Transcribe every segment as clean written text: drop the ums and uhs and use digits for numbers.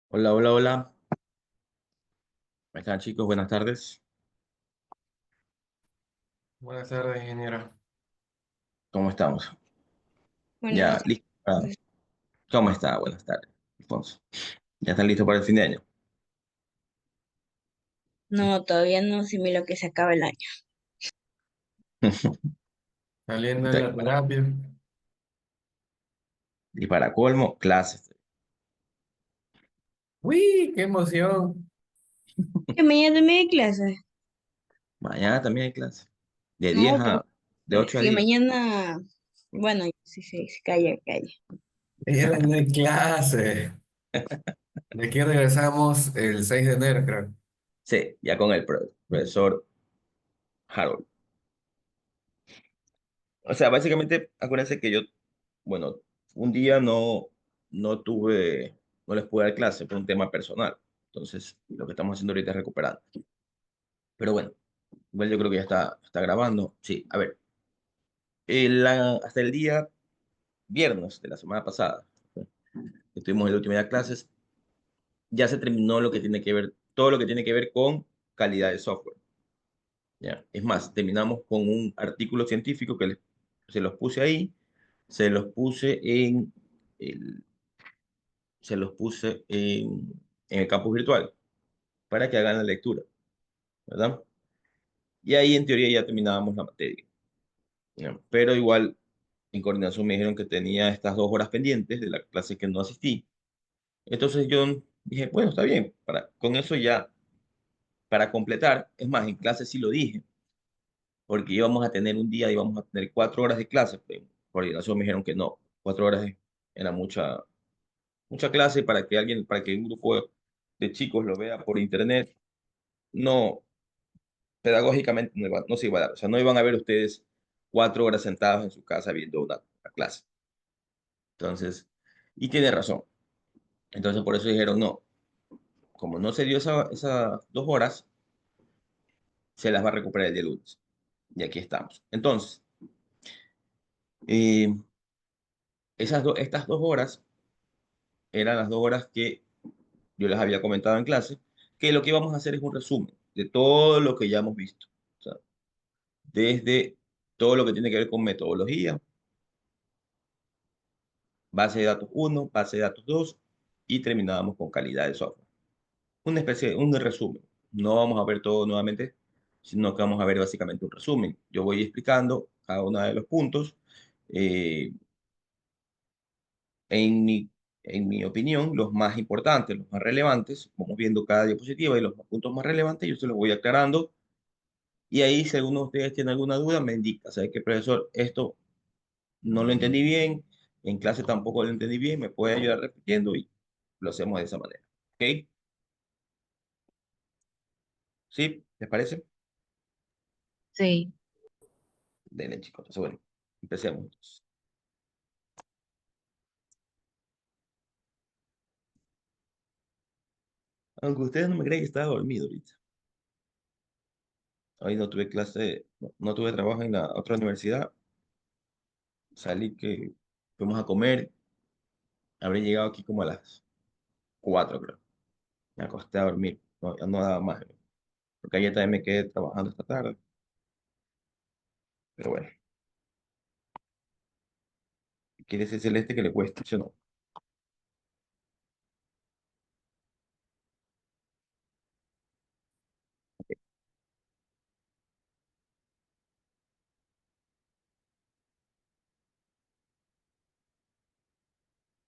Hola, hola, hola. ¿Cómo están, chicos? Buenas tardes. Buenas tardes, ingeniero. ¿Cómo estamos? Buenas Ya, listo. tardes. ¿Cómo está? Buenas tardes, Alfonso. ¿Ya están listos para el fin de año? No, todavía no asimilo que se acaba el año. Saliendo de Está la igual. terapia. Y para colmo, clases. ¡Uy, qué emoción! Que mañana también hay clases. Mañana también hay clases. De 10 No, pero a... De 8 a que 10. mañana, bueno, sí, sí, sí, calla, calla. Era no hay clase. De aquí regresamos el 6 de enero, creo. Sí, ya con el profesor Harold. O sea, básicamente, acuérdense que yo, bueno, un día no les pude dar clase por un tema personal. Entonces, lo que estamos haciendo ahorita es recuperando. Pero bueno, igual yo creo que ya está grabando. Sí, a ver. Hasta el día viernes de la semana pasada, que tuvimos el último día de clases, ya se terminó lo que tiene que ver, todo lo que tiene que ver con calidad de software. ¿Ya? Es más, terminamos con un artículo científico que se los puse ahí, se los puse el, se los puse en el campus virtual para que hagan la lectura, ¿verdad? Y ahí en teoría ya terminábamos la materia. ¿Ya? Pero igual en coordinación me dijeron que tenía estas 2 horas pendientes de la clase que no asistí. Entonces yo dije, bueno, está bien, con eso ya, para completar, es más, en clase sí lo dije, porque íbamos a tener un día, íbamos a tener 4 horas de clase, pero en coordinación me dijeron que no, 4 horas era mucha clase para que un grupo de chicos lo vea por internet, no, pedagógicamente no se iba a dar, o sea, no iban a ver ustedes 4 horas sentados en su casa viendo una clase. Entonces, y tiene razón. Entonces por eso dijeron, no, como no se dio esas 2 horas, se las va a recuperar el día lunes. Y aquí estamos. Entonces, eh, estas 2 horas eran las 2 horas que yo les había comentado en clase, que lo que vamos a hacer es un resumen de todo lo que ya hemos visto. O sea, desde todo lo que tiene que ver con metodología, base de datos uno, base de datos 2 y terminábamos con calidad de software. Una especie de un resumen. No vamos a ver todo nuevamente, sino que vamos a ver básicamente un resumen. Yo voy explicando cada uno de los puntos. eh, En mi opinión, los más importantes, los más relevantes, vamos viendo cada diapositiva y los puntos más relevantes, yo se los voy aclarando. Y ahí, si alguno de ustedes tiene alguna duda, me indica, ¿sabe qué, profesor? Esto no lo entendí bien, en clase tampoco lo entendí bien, me puede ayudar repitiendo y lo hacemos de esa manera. ¿Ok? ¿Sí? ¿Les parece? Sí. Denle, chicos. Entonces, bueno, empecemos entonces. Aunque ustedes no me creen que estaba dormido ahorita. Hoy no tuve clase, no tuve trabajo en la otra universidad. Salí que fuimos a comer. Habré llegado aquí como a las 4, creo. Me acosté a dormir. No, ya no daba más. Porque ayer también me quedé trabajando esta tarde. Pero bueno, quiere decir Celeste que le cuesta, ¿sí o no?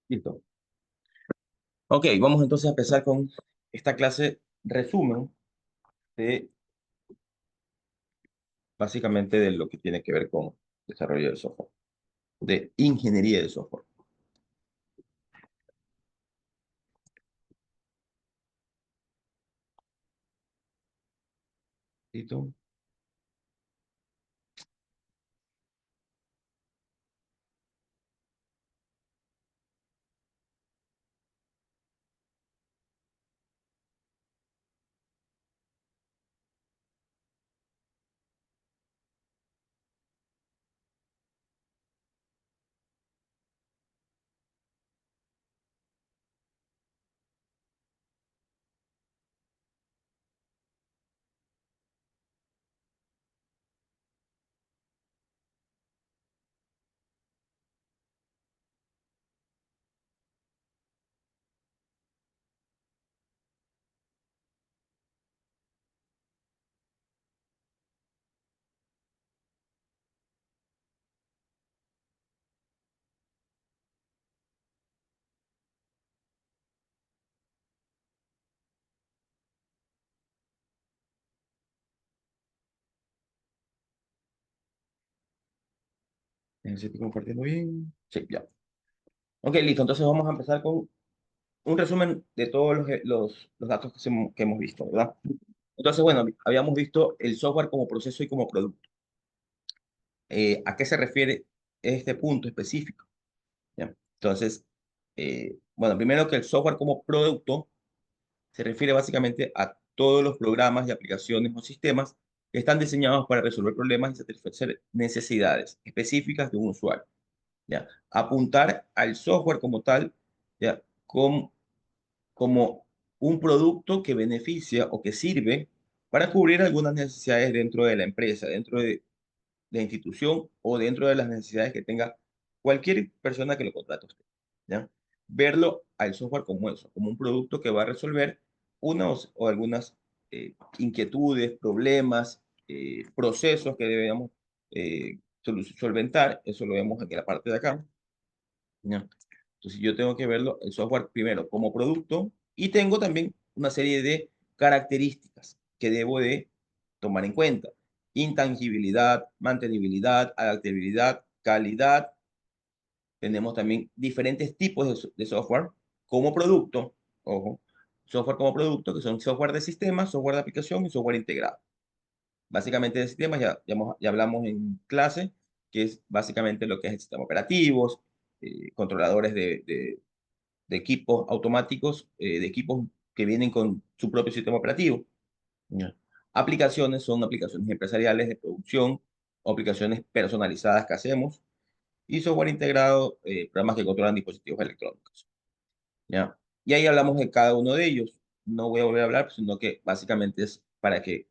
Listo. Ok, vamos entonces a empezar con esta clase resumen de básicamente de lo que tiene que ver con desarrollo de software, de ingeniería de software. ¿Listo? Si estoy compartiendo bien. Sí, ya. Ok, listo. Entonces vamos a empezar con un resumen de todos los datos que hemos visto, ¿verdad? Entonces, bueno, habíamos visto el software como proceso y como producto. ¿A qué se refiere este punto específico? ¿Ya? Entonces, bueno, primero que el software como producto se refiere básicamente a todos los programas y aplicaciones o sistemas que están diseñados para resolver problemas y satisfacer necesidades específicas de un usuario. ¿Ya? Apuntar al software como tal, ¿ya? Como un producto que beneficia o que sirve para cubrir algunas necesidades dentro de la empresa, dentro de la institución o dentro de las necesidades que tenga cualquier persona que lo contrate a usted, ¿ya? Verlo al software como eso, como un producto que va a resolver unos o algunas inquietudes, problemas, procesos que debemos solventar. Eso lo vemos en la parte de acá, ¿ya? Entonces yo tengo que verlo, el software primero como producto y tengo también una serie de características que debo de tomar en cuenta. Intangibilidad, mantenibilidad, adaptabilidad, calidad. Tenemos también diferentes tipos de software como producto, ojo, software como producto, que son software de sistema, software de aplicación y software integrado. Básicamente de sistemas ya hablamos en clase, que es básicamente lo que es el sistema operativos, controladores de equipos automáticos, de equipos que vienen con su propio sistema operativo. Ya. Aplicaciones son aplicaciones empresariales de producción o aplicaciones personalizadas que hacemos. Y software integrado, programas que controlan dispositivos electrónicos. ¿Ya? Y ahí hablamos de cada uno de ellos. No voy a volver a hablar, sino que básicamente es para que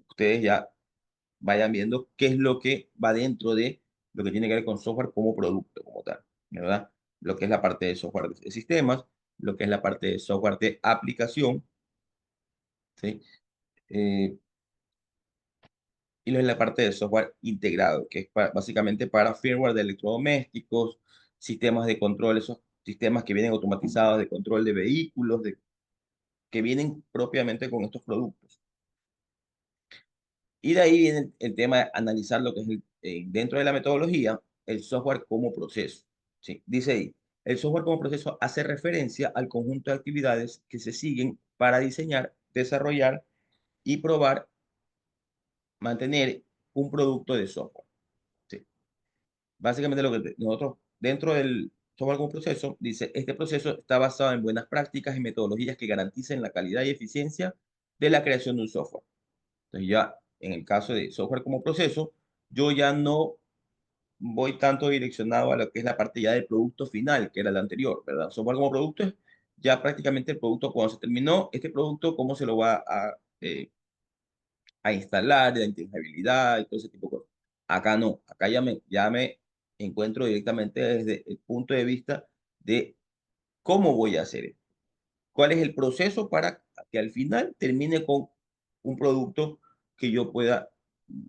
ustedes ya vayan viendo qué es lo que va dentro de lo que tiene que ver con software como producto, como tal, ¿verdad? Lo que es la parte de software de sistemas, lo que es la parte de software de aplicación, ¿sí? Eh, y lo es la parte de software integrado, que es básicamente para firmware de electrodomésticos, sistemas de control, esos sistemas que vienen automatizados de control de vehículos, que vienen propiamente con estos productos. Y de ahí viene el tema de analizar lo que es dentro de la metodología, el software como proceso. ¿Sí? Dice ahí, el software como proceso hace referencia al conjunto de actividades que se siguen para diseñar, desarrollar y probar, mantener un producto de software. ¿Sí? Básicamente lo que nosotros, dentro del software como proceso, dice, este proceso está basado en buenas prácticas y metodologías que garanticen la calidad y eficiencia de la creación de un software. Entonces ya, en el caso de software como proceso, yo ya no voy tanto direccionado a lo que es la parte ya del producto final, que era la anterior, ¿verdad? Software como producto es ya prácticamente el producto cuando se terminó, este producto, cómo se lo va a instalar, de la inteligibilidad y todo ese tipo de cosas. Acá no, acá ya me encuentro directamente desde el punto de vista de cómo voy a hacer esto. ¿Cuál es el proceso para que al final termine con un producto que yo pueda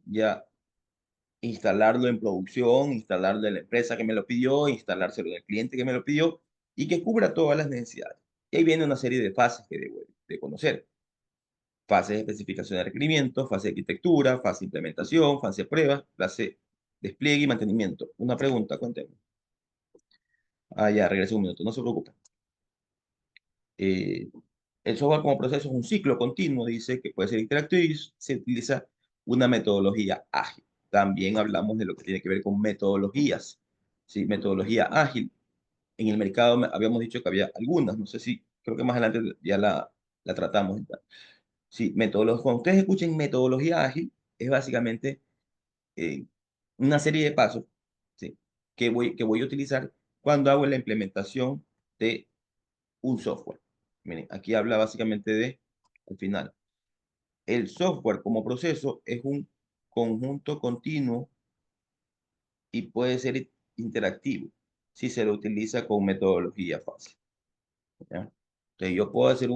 ya instalarlo en producción, instalarlo en la empresa que me lo pidió, instalárselo al cliente que me lo pidió y que cubra todas las necesidades? Y ahí viene una serie de fases que debo de conocer. Fase de especificación de requerimientos, fase de arquitectura, fase de implementación, fase de pruebas, fase despliegue y mantenimiento. Una pregunta, cuéntenme. Ah, ya, regresé un minuto, no se preocupen. Eh, el software como proceso es un ciclo continuo, dice que puede ser interactivo y se utiliza una metodología ágil. También hablamos de lo que tiene que ver con metodologías. ¿Sí? Metodología ágil. En el mercado habíamos dicho que había algunas, no sé si, creo que más adelante ya la tratamos. Sí, metodología. Cuando ustedes escuchen metodología ágil, es básicamente eh, una serie de pasos, ¿sí? que voy a utilizar cuando hago la implementación de un software. Miren, aquí habla básicamente de, al final, el software como proceso es un conjunto continuo y puede ser interactivo si se lo utiliza con metodología fácil. ¿Ya? Entonces, yo puedo hacer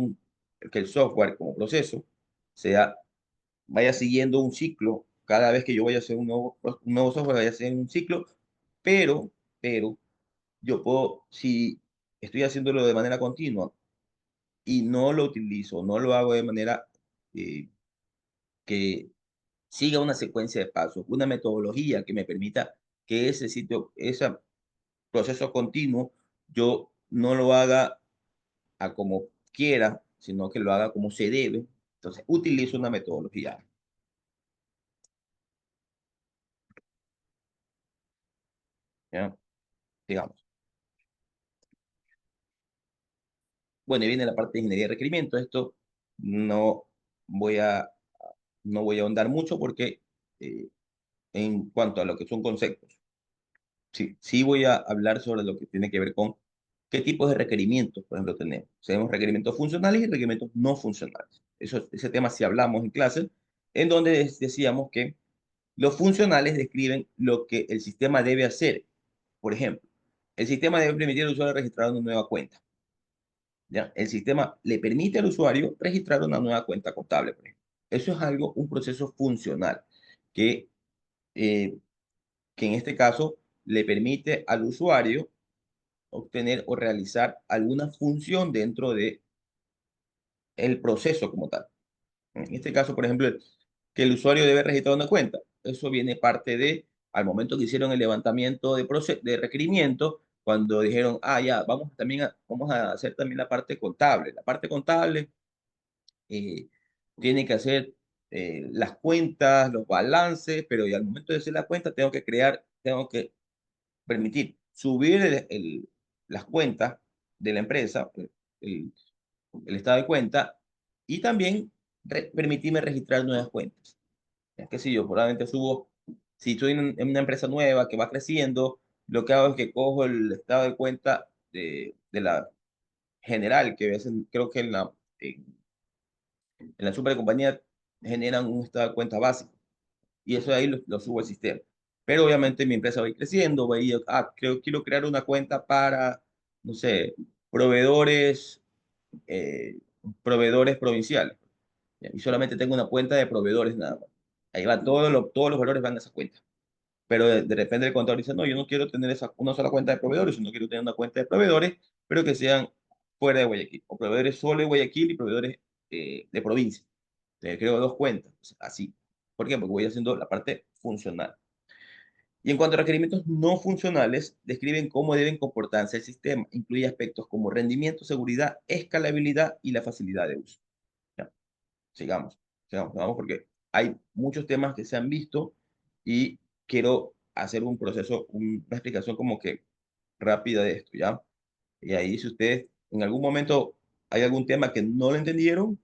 que el software como proceso sea vaya siguiendo un ciclo. Cada vez que yo vaya a hacer un nuevo software, vaya a hacer un ciclo, pero yo puedo, si estoy haciéndolo de manera continua y no lo utilizo, no lo hago de manera que siga una secuencia de pasos, una metodología que me permita que ese sitio, ese proceso continuo, yo no lo haga a como quiera, sino que lo haga como se debe. Entonces, utilizo una metodología. ¿Ya? Digamos. Bueno, y viene la parte de ingeniería de requerimientos. Esto no voy a, no voy a ahondar mucho porque eh, en cuanto a lo que son conceptos, sí, sí voy a hablar sobre lo que tiene que ver con qué tipos de requerimientos, por ejemplo, tenemos. Tenemos requerimientos funcionales y requerimientos no funcionales. Ese tema sí hablamos en clase, en donde decíamos que los funcionales describen lo que el sistema debe hacer. Por ejemplo, el sistema debe permitir al usuario registrar una nueva cuenta. ¿Ya? El sistema le permite al usuario registrar una nueva cuenta contable, por ejemplo. Eso es algo, un proceso funcional que, eh, que en este caso le permite al usuario obtener o realizar alguna función dentro de el proceso como tal. En este caso, por ejemplo, que el usuario debe registrar una cuenta. Eso viene parte de, al momento que hicieron el levantamiento de requerimientos, cuando dijeron, ah, ya, vamos a hacer también la parte contable. La parte contable eh, tiene que hacer las cuentas, los balances, pero y al momento de hacer la cuenta tengo que permitir subir las cuentas de la empresa, el, el estado de cuenta, y también permitirme registrar nuevas cuentas. Es que si yo probablemente subo, si estoy en una empresa nueva que va creciendo, lo que hago es que cojo el estado de cuenta de la general, que a veces creo que en la supercompañía generan un estado de cuenta básico, y eso de ahí lo subo al sistema. Pero obviamente mi empresa va a ir creciendo, va a ir, quiero crear una cuenta para, no sé, proveedores, eh, proveedores provinciales. ¿Ya? Y solamente tengo una cuenta de proveedores nada más. Ahí va, todos los valores van a esa cuenta. Pero de repente el contador dice, no, yo no quiero tener una sola cuenta de proveedores, sino quiero tener una cuenta de proveedores, pero que sean fuera de Guayaquil. O proveedores solo de Guayaquil y proveedores de provincia. Entonces, creo dos cuentas, así. ¿Por qué? Porque voy haciendo la parte funcional. Y en cuanto a requerimientos no funcionales, describen cómo deben comportarse el sistema. Incluye aspectos como rendimiento, seguridad, escalabilidad y la facilidad de uso. Ya, sigamos, porque hay muchos temas que se han visto y quiero hacer un proceso, una explicación como que rápida de esto, ¿ya? Y ahí, si ustedes en algún momento hay algún tema que no lo entendieron,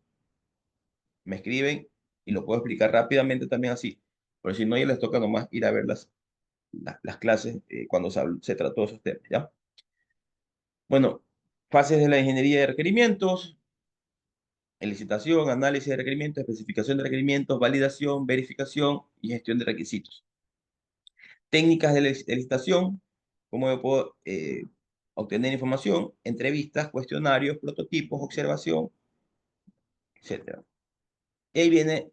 me escriben y lo puedo explicar rápidamente también así. Pero si no, ya les toca nomás ir a ver las clases cuando se trató de esos temas, ¿ya? Bueno, fases de la ingeniería de requerimientos, licitación, análisis de requerimientos, especificación de requerimientos, validación, verificación y gestión de requisitos. Técnicas de licitación, cómo yo puedo obtener información, entrevistas, cuestionarios, prototipos, observación, etcétera. Y ahí viene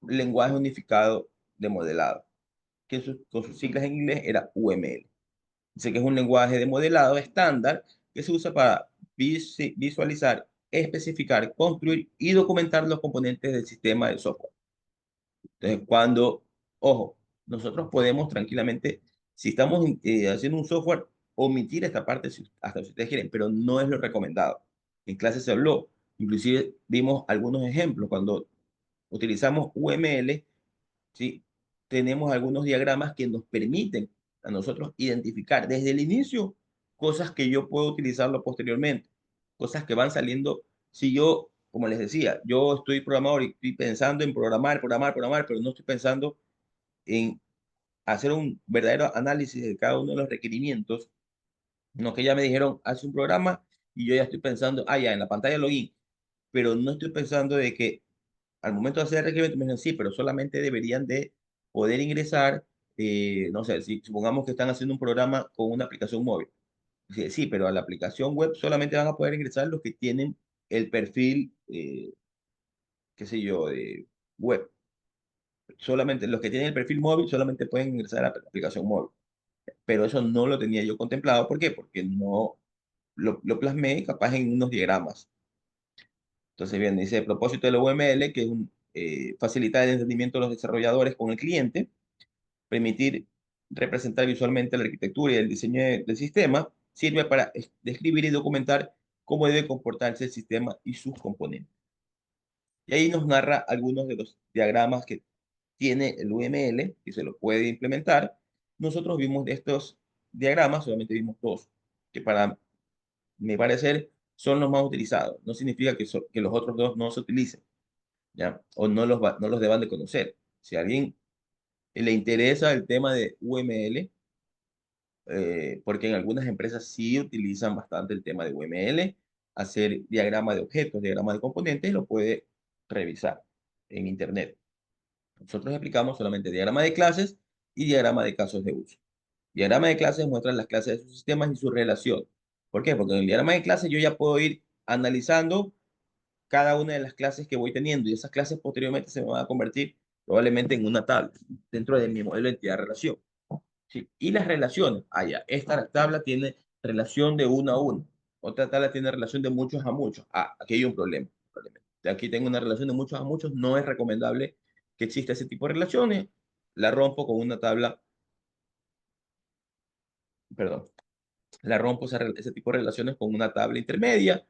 lenguaje unificado de modelado, que con sus siglas en inglés era UML. Dice que es un lenguaje de modelado estándar que se usa para visualizar, especificar, construir y documentar los componentes del sistema de software. Entonces, ojo, nosotros podemos tranquilamente, si estamos haciendo un software, omitir esta parte hasta si ustedes quieren, pero no es lo recomendado. En clase se habló, inclusive vimos algunos ejemplos. Cuando utilizamos UML, ¿sí? Tenemos algunos diagramas que nos permiten a nosotros identificar desde el inicio cosas que yo puedo utilizarlo posteriormente, cosas que van saliendo. Si yo, como les decía, yo estoy programador y estoy pensando en programar, pero no estoy pensando en hacer un verdadero análisis de cada uno de los requerimientos, no que ya me dijeron, hace un programa y yo ya estoy pensando, ya, en la pantalla de login, pero no estoy pensando de que al momento de hacer el requerimiento me dicen, sí, pero solamente deberían de poder ingresar, no sé, si supongamos que están haciendo un programa con una aplicación móvil. Sí, sí, pero a la aplicación web solamente van a poder ingresar los que tienen el perfil, qué sé yo, de web. Solamente los que tienen el perfil móvil solamente pueden ingresar a la aplicación móvil. Pero eso no lo tenía yo contemplado. ¿Por qué? Porque no lo plasmé capaz en unos diagramas. Entonces, bien, dice, el propósito de la UML, que es facilitar el entendimiento de los desarrolladores con el cliente, permitir representar visualmente la arquitectura y el diseño del sistema, sirve para describir y documentar cómo debe comportarse el sistema y sus componentes. Y ahí nos narra algunos de los diagramas que tiene el UML y se lo puede implementar. Nosotros vimos de estos diagramas, solamente vimos dos, que para mi parecer son los más utilizados. No significa que los otros dos no se utilicen, ¿ya? O no los deban de conocer. Si a alguien le interesa el tema de UML, porque en algunas empresas sí utilizan bastante el tema de UML, hacer diagrama de objetos, diagrama de componentes, lo puede revisar en Internet. Nosotros explicamos solamente diagrama de clases y diagrama de casos de uso. Diagrama de clases muestra las clases de sus sistemas y su relación. ¿Por qué? Porque en el diagrama de clases yo ya puedo ir analizando cada una de las clases que voy teniendo y esas clases posteriormente se me van a convertir probablemente en una tabla dentro de mi modelo de entidad-relación. ¿Sí? Y las relaciones, ya, esta tabla tiene relación de uno a uno, otra tabla tiene relación de muchos a muchos. Aquí hay un problema. Aquí tengo una relación de muchos a muchos, no es recomendable que exista ese tipo de relaciones, la rompo con una tabla, perdón, la rompo ese tipo de relaciones con una tabla intermedia,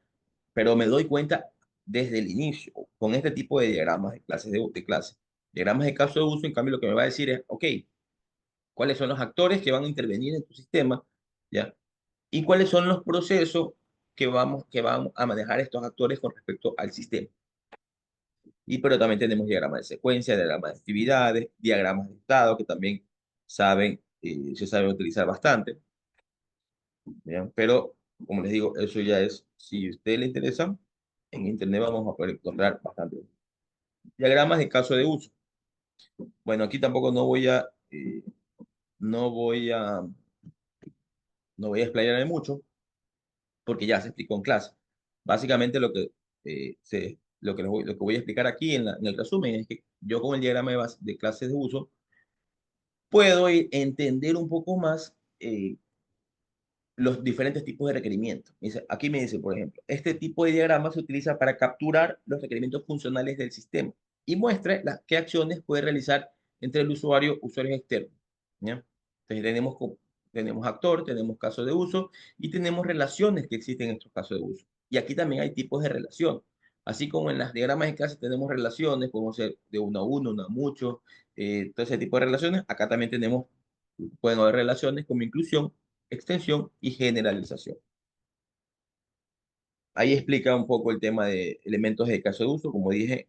pero me doy cuenta desde el inicio, con este tipo de diagramas de clases de clase. Diagramas de caso de uso, en cambio, lo que me va a decir es, ok, ¿cuáles son los actores que van a intervenir en tu sistema? ¿Ya? ¿Y cuáles son los procesos que van a manejar estos actores con respecto al sistema? Pero también tenemos diagramas de secuencia, diagramas de actividades, diagramas de estado, que también se saben utilizar bastante. ¿Ya? Pero, como les digo, eso ya es, si a usted le interesa, en Internet vamos a poder encontrar bastante. Diagramas de caso de uso. Bueno, aquí tampoco no voy a, no voy a explayarme mucho, porque ya se explicó en clase. Básicamente lo que voy a explicar aquí en el resumen es que yo con el diagrama de clases de uso puedo entender un poco más los diferentes tipos de requerimientos. Aquí me dice, por ejemplo, este tipo de diagrama se utiliza para capturar los requerimientos funcionales del sistema y muestra qué acciones puede realizar entre el usuarios externos. ¿Ya? Entonces tenemos actor, tenemos casos de uso y tenemos relaciones que existen en estos casos de uso. Y aquí también hay tipos de relación. Así como en las diagramas de clase tenemos relaciones, podemos ser de uno a uno, uno a mucho, todo ese tipo de relaciones. Acá también pueden haber relaciones como inclusión, extensión y generalización. Ahí explica un poco el tema de elementos de caso de uso. Como dije,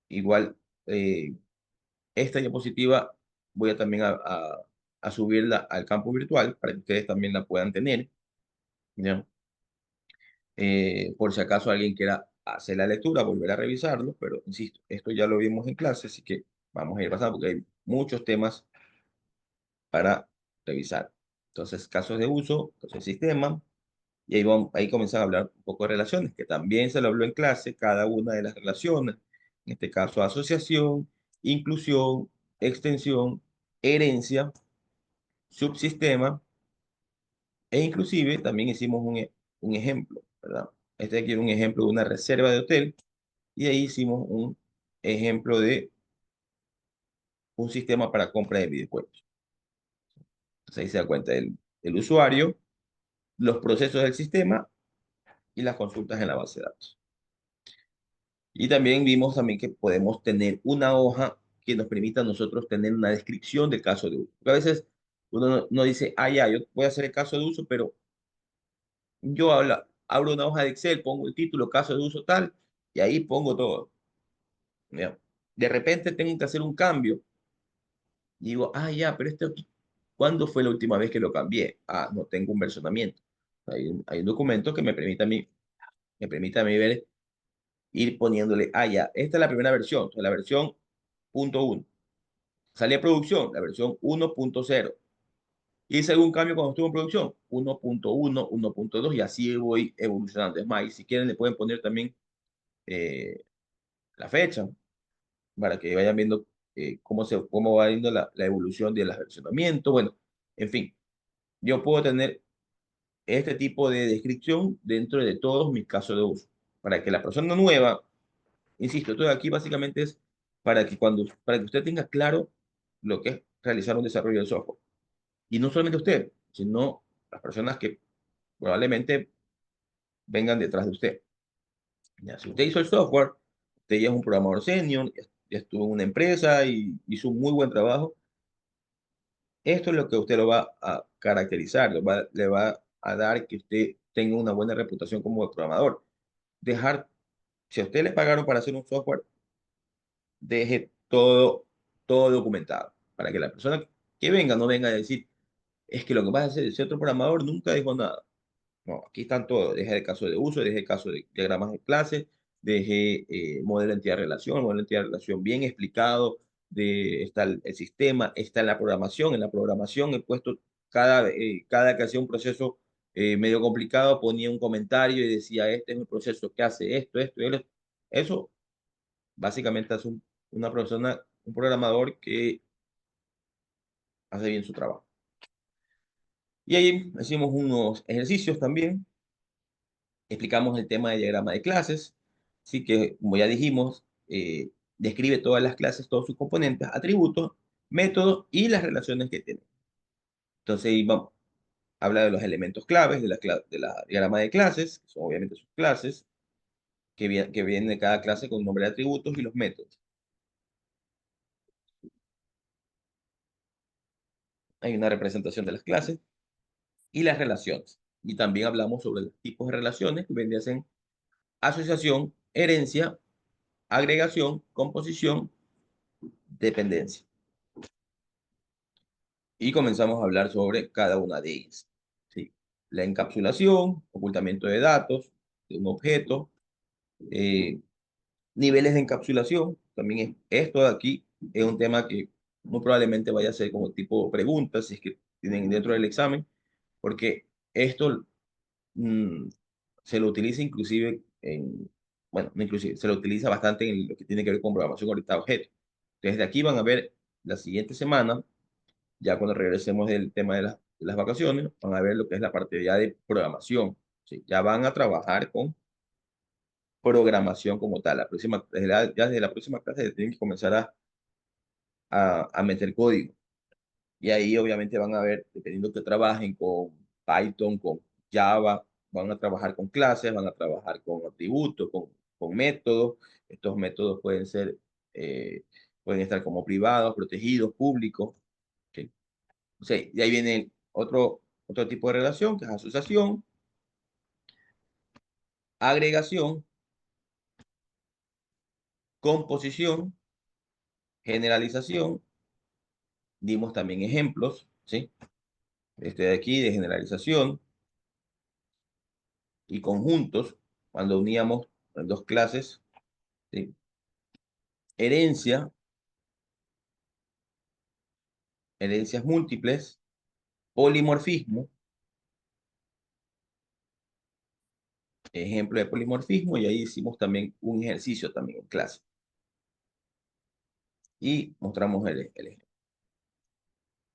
igual eh, esta diapositiva voy a también a subirla al campo virtual para que ustedes también la puedan tener, ¿ya? Por si acaso alguien quiera hacer la lectura, volver a revisarlo, pero insisto, esto ya lo vimos en clase, así que vamos a ir pasando porque hay muchos temas para revisar. Entonces, casos de uso, entonces sistema, y ahí comienzan a hablar un poco de relaciones, que también se lo habló en clase, cada una de las relaciones, en este caso asociación, inclusión, extensión, herencia, subsistema, e inclusive también hicimos un ejemplo, ¿verdad? Este aquí era un ejemplo de una reserva de hotel, y ahí hicimos un ejemplo de un sistema para compra de videojuegos. Entonces ahí se da cuenta el usuario, los procesos del sistema y las consultas en la base de datos. Y también vimos también que podemos tener una hoja que nos permita a nosotros tener una descripción del caso de uso. Porque a veces uno no dice, ya, yo voy a hacer el caso de uso, pero yo abro una hoja de Excel, pongo el título, caso de uso tal, y ahí pongo todo. ¿Ya? De repente tengo que hacer un cambio y digo, ya, pero ¿cuándo fue la última vez que lo cambié? No tengo un versionamiento. Hay un documento que me permite a mí ver, ir poniéndole, ya, esta es la primera versión, o sea, la versión punto uno. Salí a producción, la versión 1.0. ¿Hice algún cambio cuando estuve en producción? 1.1, 1.2 y así voy evolucionando. Es más, y si quieren le pueden poner también eh, la fecha para que vayan viendo cómo va yendo la evolución del versionamiento. Bueno, en fin, yo puedo tener este tipo de descripción dentro de todos mis casos de uso. Para que la persona nueva, insisto, todo aquí básicamente es para que usted tenga claro lo que es realizar un desarrollo de software. Y no solamente usted, sino las personas que probablemente vengan detrás de usted. Ya, si usted hizo el software, usted ya es un programador senior, ya estuvo en una empresa y hizo un muy buen trabajo, esto es lo que usted lo va a caracterizar, le va a dar que usted tenga una buena reputación como programador. Dejar, si a usted le pagaron para hacer un software, deje todo documentado, para que la persona que venga no venga a decir, es que lo que pasa es que ese otro programador nunca dijo nada. No, aquí están todos. Dejé el caso de uso, dejé el caso de diagramas de clase, dejé modelo de entidad-relación, modelo de entidad-relación bien explicado, está el sistema, está en la programación. En la programación he puesto cada que hacía un proceso medio complicado, ponía un comentario y decía, este es un proceso que hace esto y esto. Eso básicamente es una persona, un programador que hace bien su trabajo. Y ahí hicimos unos ejercicios también. Explicamos el tema de diagrama de clases, así que, como ya dijimos, describe todas las clases, todos sus componentes, atributos, métodos y las relaciones que tienen. Entonces, ahí vamos, habla de los elementos claves de la diagrama de clases, que son obviamente sus clases, que vienen de cada clase con nombre de atributos y los métodos. Hay una representación de las clases y las relaciones. Y también hablamos sobre los tipos de relaciones que vendrían a ser asociación, herencia, agregación, composición, dependencia. Y comenzamos a hablar sobre cada una de ellas. ¿Sí? La encapsulación, ocultamiento de datos de un objeto, eh, niveles de encapsulación, también esto de aquí es un tema que muy probablemente vaya a ser como tipo preguntas, si es que tienen dentro del examen, porque esto mm, se lo utiliza inclusive bueno, no inclusive, se lo utiliza bastante en lo que tiene que ver con programación orientada a objetos. Desde aquí van a ver la siguiente semana ya cuando regresemos del tema de las vacaciones, van a ver lo que es la parte ya de programación. ¿Sí? Ya van a trabajar con programación como tal. Ya desde la próxima clase tienen que comenzar a meter código. Y ahí obviamente van a ver, dependiendo que trabajen con Python, con Java, van a trabajar con clases, van a trabajar con atributos, con métodos. Estos métodos eh, pueden estar como privados, protegidos, públicos. ¿Sí? Sí, de ahí viene otro tipo de relación, que es asociación, agregación, composición, generalización. Dimos también ejemplos, ¿sí? Este de aquí de generalización y conjuntos, cuando uníamos en dos clases, ¿sí? Herencia, herencias múltiples, polimorfismo, ejemplo de polimorfismo, y ahí hicimos también un ejercicio también en clase. Y mostramos el ejemplo.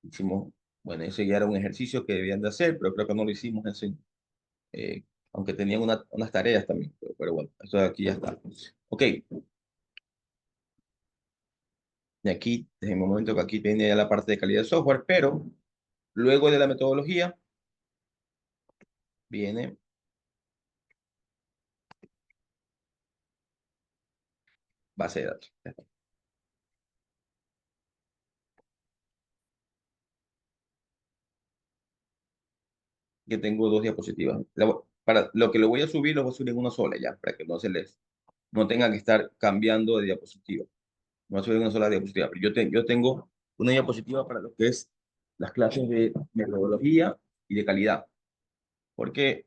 Hicimos, bueno, ese ya era un ejercicio que debían de hacer, pero creo que no lo hicimos ese, eh, aunque tenían unas tareas también, pero bueno, esto de aquí ya está. Ok, de aquí, desde el momento que aquí viene ya la parte de calidad de software, pero luego de la metodología viene base de datos. Que tengo dos diapositivas. Para lo que lo voy a subir, lo voy a subir en una sola ya, para que no tengan que estar cambiando de diapositiva. No voy a subir en una sola diapositiva, pero yo tengo una diapositiva para lo que es las clases de metodología y de calidad, porque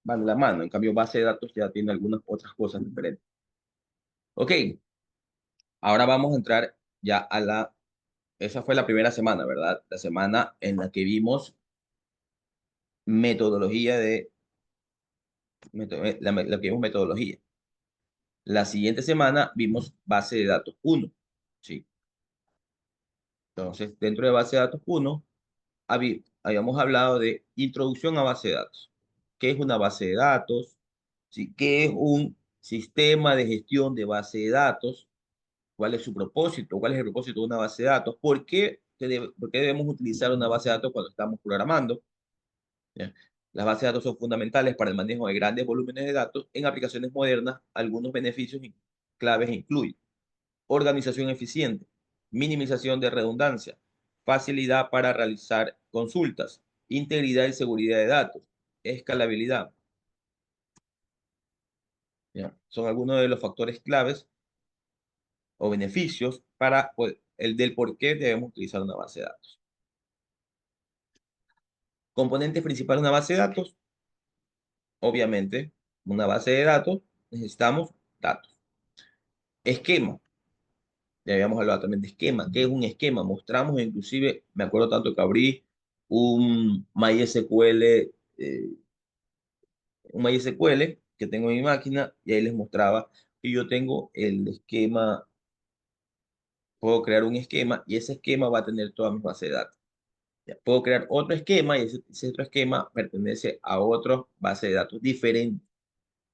van de la mano. En cambio, base de datos ya tiene algunas otras cosas diferentes. Ok, ahora vamos a entrar ya esa fue la primera semana, ¿verdad? La semana en la que vimos metodología la que vimos metodología. La siguiente semana vimos base de datos uno, ¿sí? Entonces, dentro de base de datos uno habíamos hablado de introducción a base de datos. ¿Qué es una base de datos? ¿Sí? ¿Qué es un sistema de gestión de base de datos? ¿Cuál es su propósito? ¿Cuál es el propósito de una base de datos? ¿Por qué por qué debemos utilizar una base de datos cuando estamos programando? ¿Ya? Las bases de datos son fundamentales para el manejo de grandes volúmenes de datos en aplicaciones modernas. Algunos beneficios claves incluyen organización eficiente, minimización de redundancia, facilidad para realizar consultas, integridad y seguridad de datos, escalabilidad. ¿Ya? Son algunos de los factores claves o beneficios para pues, el del por qué debemos utilizar una base de datos. Componentes principales de una base de datos, obviamente, una base de datos, necesitamos datos. Esquema, ya habíamos hablado también de esquema. ¿Qué es un esquema? Mostramos inclusive, me acuerdo tanto que abrí un MySQL, un MySQL que tengo en mi máquina y ahí les mostraba que yo tengo el esquema, puedo crear un esquema y ese esquema va a tener todas mis bases de datos. Ya, puedo crear otro esquema y ese otro esquema pertenece a otra base de datos diferente.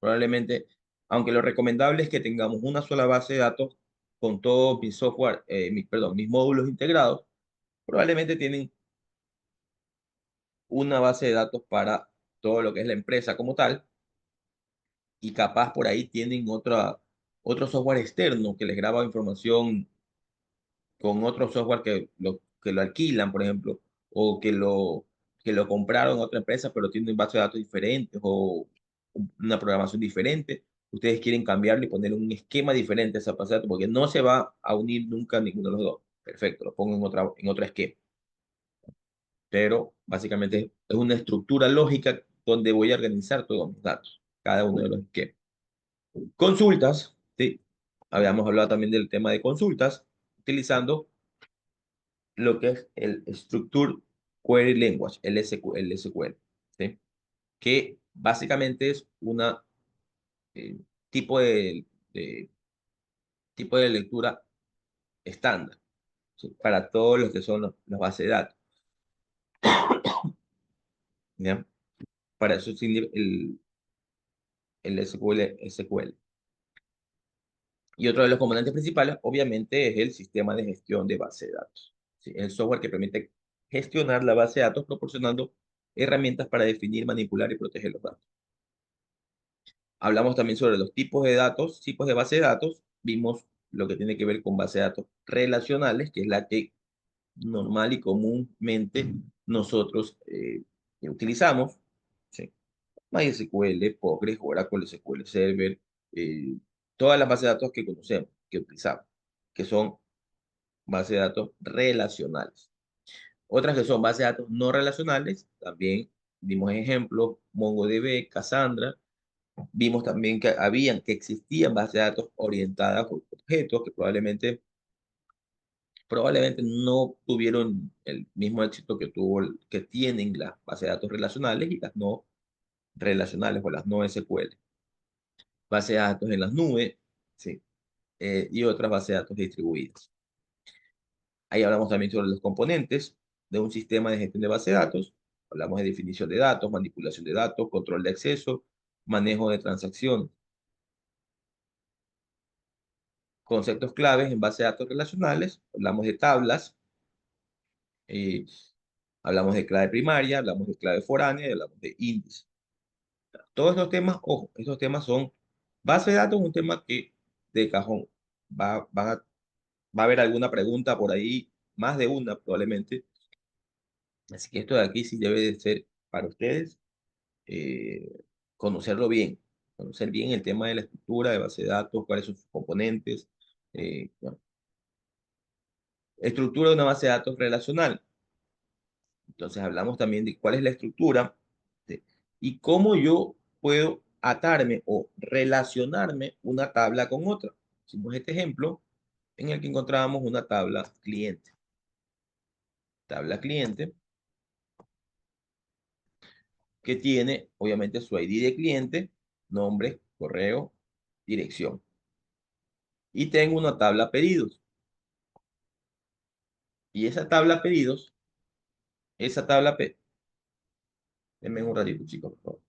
Probablemente, aunque lo recomendable es que tengamos una sola base de datos con todo mi software, perdón, mis módulos integrados, probablemente tienen una base de datos para todo lo que es la empresa como tal y capaz por ahí tienen otro software externo que les graba información con otro software que lo alquilan, por ejemplo, o que lo compraron a otra empresa, pero tienen bases de datos diferentes o una programación diferente. Ustedes quieren cambiarle y poner un esquema diferente a esa base de datos porque no se va a unir nunca ninguno de los dos. Perfecto, lo pongo en otro esquema. Pero básicamente es una estructura lógica donde voy a organizar todos mis datos, cada uno de los esquemas. Consultas, ¿sí? Habíamos hablado también del tema de consultas, utilizando lo que es el Structured Query Language, el SQL, ¿sí? Que básicamente es una eh, tipo de- tipo de lectura estándar, ¿sí? Para todos los que son las bases de datos, ¿ya? Para eso sirve el SQL. Y otro de los componentes principales, obviamente, es el sistema de gestión de base de datos. ¿Sí? El software que permite gestionar la base de datos proporcionando herramientas para definir, manipular y proteger los datos. Hablamos también sobre los tipos de datos, tipos de base de datos. Vimos lo que tiene que ver con base de datos relacionales, que es la que normal y comúnmente nosotros utilizamos. ¿Sí? MySQL, Postgres, Oracle, SQL Server, eh, todas las bases de datos que conocemos, que utilizamos, que son bases de datos relacionales. Otras que son bases de datos no relacionales, también dimos ejemplos, MongoDB, Cassandra. Vimos también que existían bases de datos orientadas a objetos que probablemente no tuvieron el mismo éxito que tienen las bases de datos relacionales y las no relacionales o las no SQL. Bases de datos en las nubes, sí, y otras bases de datos distribuidas. Ahí hablamos también sobre los componentes de un sistema de gestión de base de datos. Hablamos de definición de datos, manipulación de datos, control de acceso, manejo de transacciones. Conceptos claves en base de datos relacionales. Hablamos de tablas, eh, hablamos de clave primaria, hablamos de clave foránea y hablamos de índice. Todos estos temas, ojo, estos temas son base de datos, un tema que de cajón van a va a haber alguna pregunta por ahí, más de una probablemente. Así que esto de aquí sí debe de ser para ustedes eh, conocerlo bien, conocer bien el tema de la estructura de base de datos, cuáles son sus componentes. Bueno. Estructura de una base de datos relacional. Entonces hablamos también de cuál es la estructura de- y cómo yo puedo atarme o relacionarme una tabla con otra. Hicimos este ejemplo en el que encontrábamos una tabla cliente. Tabla cliente que tiene obviamente su ID de cliente, nombre, correo, dirección. Y tengo una tabla pedidos. Y esa tabla pedidos, esa tabla pedidos, denme un ratito, chicos, por favor.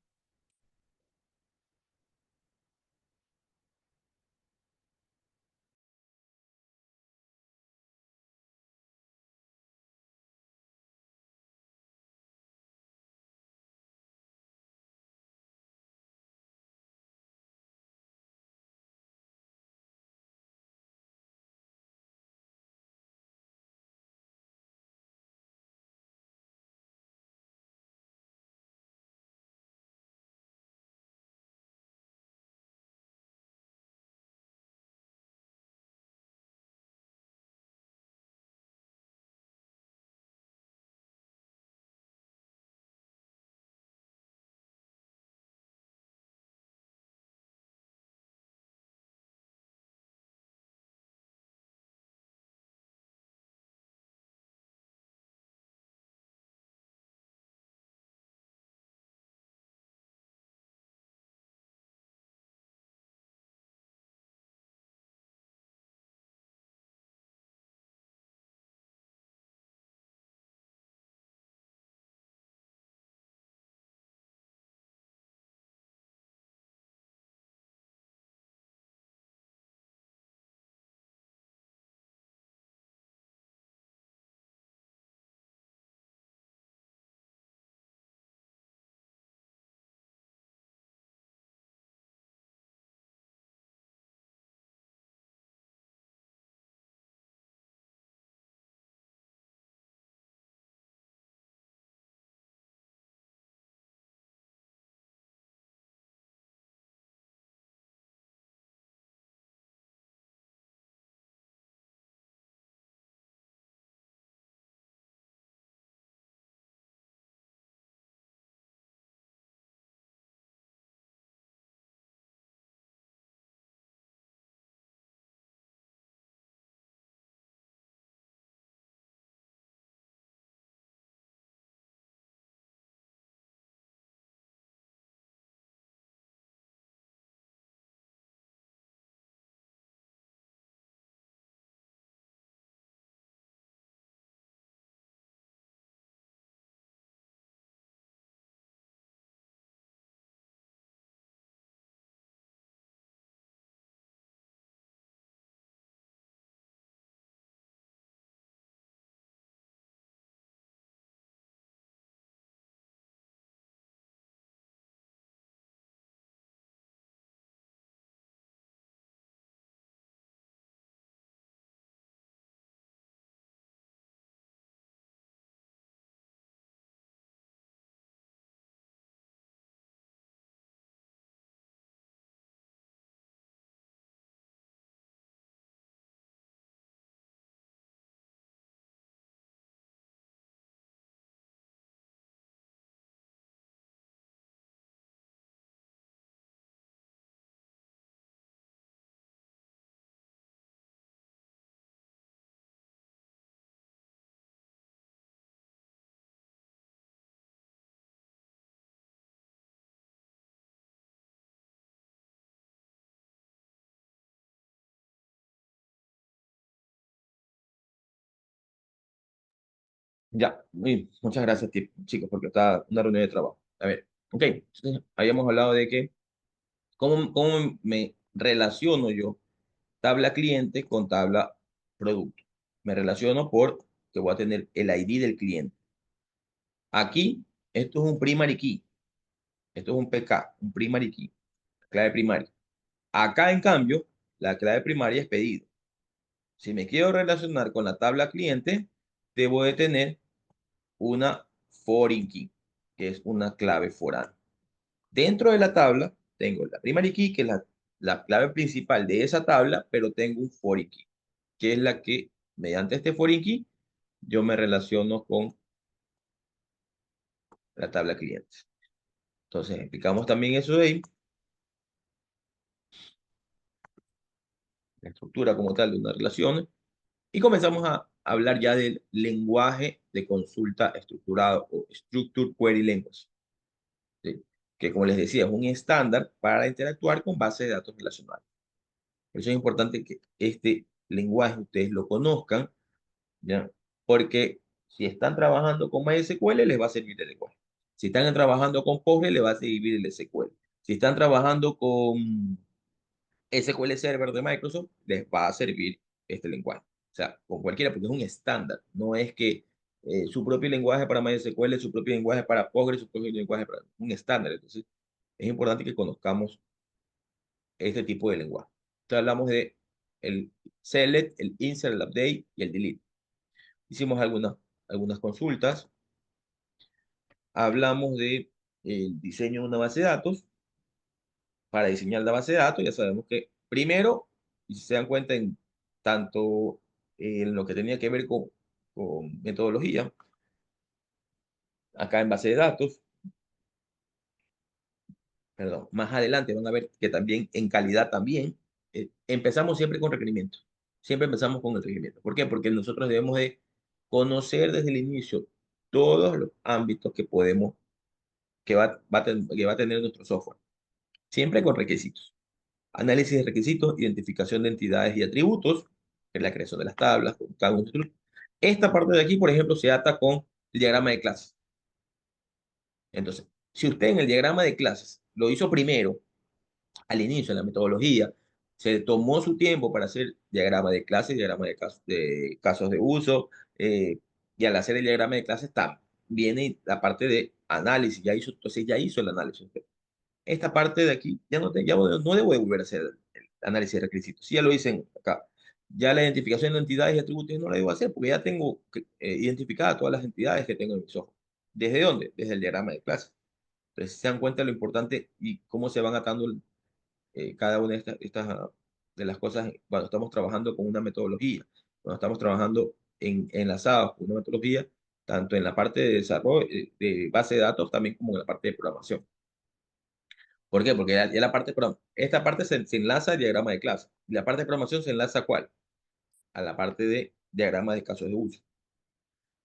Ya, muchas gracias, chicos, porque está una reunión de trabajo. A ver, ok, entonces, habíamos hablado de que, ¿cómo me relaciono yo tabla cliente con tabla producto? Me relaciono por que voy a tener el ID del cliente. Aquí, esto es un primary key, esto es un PK, un primary key, clave primaria. Acá, en cambio, la clave primaria es pedido. Si me quiero relacionar con la tabla cliente, debo de tener una foreign key, que es una clave foránea. Dentro de la tabla tengo la primary key, que es la clave principal de esa tabla, pero tengo un foreign key, que es la que, mediante este foreign key, yo me relaciono con la tabla cliente. Entonces, explicamos también eso de ahí, la estructura como tal de una relación, y comenzamos a hablar ya del lenguaje de consulta estructurado o Structured Query Language, ¿sí? Que como les decía, es un estándar para interactuar con bases de datos relacionales. Por eso es importante que este lenguaje ustedes lo conozcan, ¿ya? Porque si están trabajando con MySQL, les va a servir el lenguaje. Si están trabajando con Postgre, les va a servir el SQL. Si están trabajando con SQL Server de Microsoft, les va a servir este lenguaje. O sea, con cualquiera, porque es un estándar. No es que su propio lenguaje para MySQL, su propio lenguaje para Postgre, su propio lenguaje para un estándar. Entonces, es importante que conozcamos este tipo de lenguaje. Entonces, hablamos de el select, el insert, el update y el delete. Hicimos algunas consultas. Hablamos de el diseño de una base de datos. Para diseñar la base de datos, ya sabemos que primero, y si se dan cuenta en tanto en lo que tenía que ver con metodología, acá en base de datos, perdón, más adelante van a ver que también en calidad también, empezamos siempre con requerimiento. Siempre empezamos con el requerimiento. ¿Por qué? Porque nosotros debemos de conocer desde el inicio todos los ámbitos que podemos, que va a tener nuestro software. Siempre con requisitos. Análisis de requisitos, identificación de entidades y atributos, que es la creación de las tablas, con cada uno de nosotros. Esta parte de aquí, por ejemplo, se ata con el diagrama de clases. Entonces, si usted en el diagrama de clases lo hizo primero, al inicio, en la metodología, se tomó su tiempo para hacer diagrama de clases, diagrama de casos de uso, y al hacer el diagrama de clases viene la parte de análisis, entonces ya hizo el análisis. Esta parte de aquí ya no debo de volver a hacer el análisis de requisitos. Si ya lo hice acá. Ya la identificación de entidades y atributos no la debo hacer porque ya tengo identificadas todas las entidades que tengo en mi software. ¿Desde dónde? Desde el diagrama de clase. Entonces, se dan cuenta de lo importante y cómo se van atando cada una de de las cosas cuando estamos trabajando con una metodología, cuando estamos trabajando enlazados con una metodología, tanto en la parte de desarrollo de base de datos, también como en la parte de programación. ¿Por qué? Porque ya la parte, esta parte se enlaza al diagrama de clase. Y la parte de programación se enlaza ¿a cuál? A la parte de diagrama de casos de uso.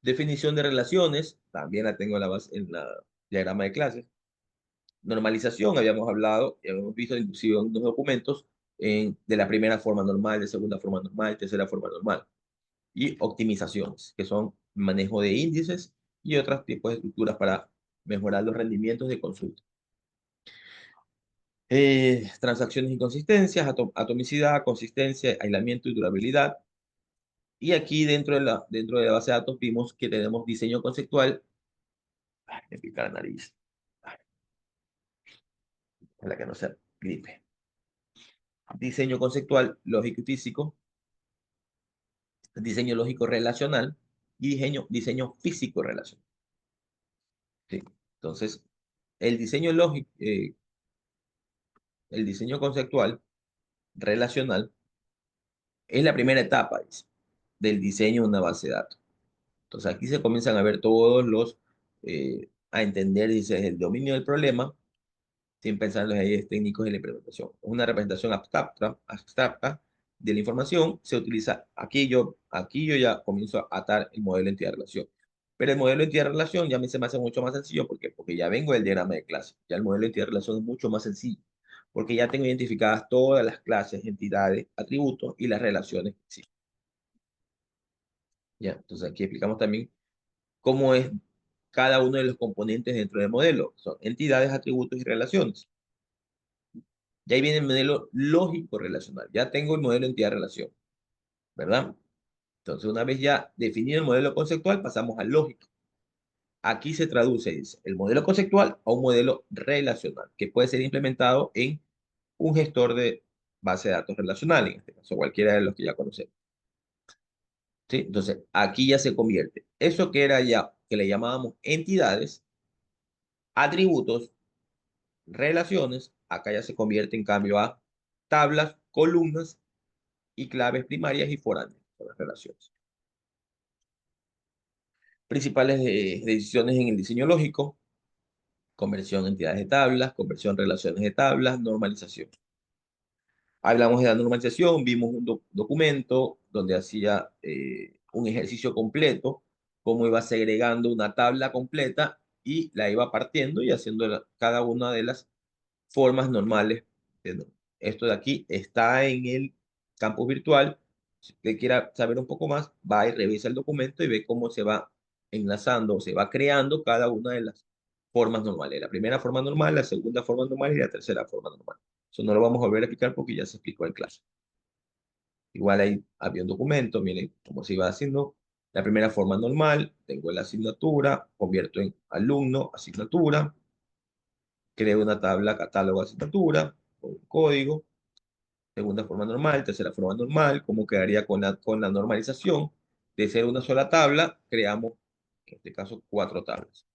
Definición de relaciones, también la tengo en la diagrama de clases. Normalización, habíamos hablado, y habíamos visto inclusive en unos documentos de la primera forma normal, de segunda forma normal, tercera forma normal. Y optimizaciones, que son manejo de índices y otros tipos de estructuras para mejorar los rendimientos de consulta. Transacciones y consistencias, atomicidad, consistencia, aislamiento y durabilidad. Y aquí dentro de la base de datos vimos que tenemos diseño conceptual. Ay, me pica la nariz. Ay, para que no sea gripe. Diseño conceptual, lógico y físico. Diseño lógico relacional. Y diseño físico relacional. ¿Sí? Entonces, el diseño lógico, el diseño conceptual relacional es la primera etapa, dice, del diseño de una base de datos. Entonces aquí se comienzan a ver a entender, dice, el dominio del problema, sin pensar en los detalles técnicos de la implementación. Una representación abstracta de la información se utiliza, aquí yo ya comienzo a atar el modelo de entidad-relación. Pero el modelo de entidad-relación ya se me hace mucho más sencillo, ¿por qué? Porque ya vengo del diagrama de clase. Ya el modelo de entidad-relación es mucho más sencillo, porque ya tengo identificadas todas las clases, entidades, atributos y las relaciones que existen. Ya, entonces aquí explicamos también cómo es cada uno de los componentes dentro del modelo. Son entidades, atributos y relaciones. Y ahí viene el modelo lógico relacional. Ya tengo el modelo entidad-relación, ¿verdad? Entonces, una vez ya definido el modelo conceptual, pasamos al lógico. Aquí se traduce, dice, el modelo conceptual a un modelo relacional, que puede ser implementado en un gestor de base de datos relacional, en este caso, cualquiera de los que ya conocemos. ¿Sí? Entonces, aquí ya se convierte. Eso que era ya, que le llamábamos entidades, atributos, relaciones, acá ya se convierte en cambio a tablas, columnas y claves primarias y foráneas, son las relaciones. Principales decisiones en el diseño lógico: conversión de entidades de tablas, conversión de relaciones de tablas, normalización. Hablamos de la normalización, vimos un documento donde hacía un ejercicio completo, cómo iba segregando una tabla completa y la iba partiendo y haciendo cada una de las formas normales. Esto de aquí está en el campus virtual. Si usted quiera saber un poco más, va y revisa el documento y ve cómo se va enlazando, se va creando cada una de las formas normales. La primera forma normal, la segunda forma normal y la tercera forma normal. Eso no lo vamos a volver a explicar porque ya se explicó en clase. Igual ahí había un documento, miren cómo se iba haciendo. La primera forma normal, tengo la asignatura, convierto en alumno, asignatura, creo una tabla catálogo asignatura, con un código. Segunda forma normal, tercera forma normal, cómo quedaría con la normalización. De ser una sola tabla, creamos, en este caso, 4 tablas.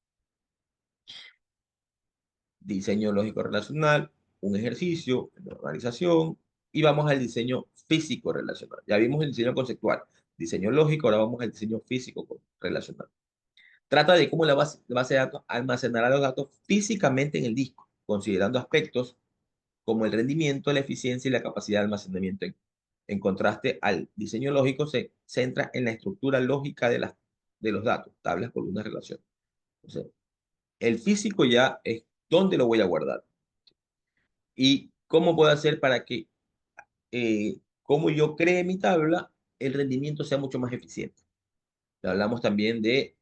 Diseño lógico relacional, un ejercicio, normalización, y vamos al diseño físico relacional. Ya vimos el diseño conceptual, diseño lógico, ahora vamos al diseño físico relacional. Trata de cómo la base de datos almacenará los datos físicamente en el disco, considerando aspectos como el rendimiento, la eficiencia y la capacidad de almacenamiento. En contraste al diseño lógico, se centra en la estructura lógica de los datos, tablas, columnas, relaciones. Entonces, el físico ya es dónde lo voy a guardar y cómo puedo hacer para que, como yo cree mi tabla, el rendimiento sea mucho más eficiente. Hablamos también de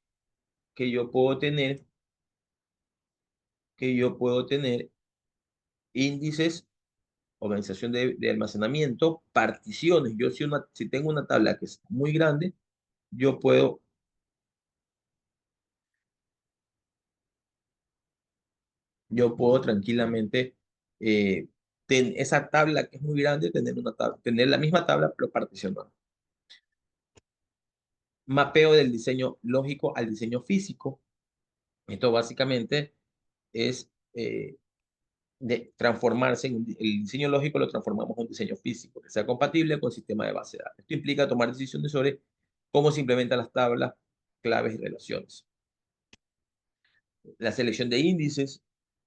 que yo puedo tener, índices, organización de almacenamiento, particiones. Yo si tengo una tabla que es muy grande, yo puedo, tranquilamente esa tabla que es muy grande, tener la misma tabla pero particionada. Mapeo del diseño lógico al diseño físico. Esto básicamente es de transformarse el diseño lógico lo transformamos en un diseño físico que sea compatible con el sistema de base de datos. Esto implica tomar decisiones sobre cómo se implementan las tablas, claves y relaciones. La selección de índices.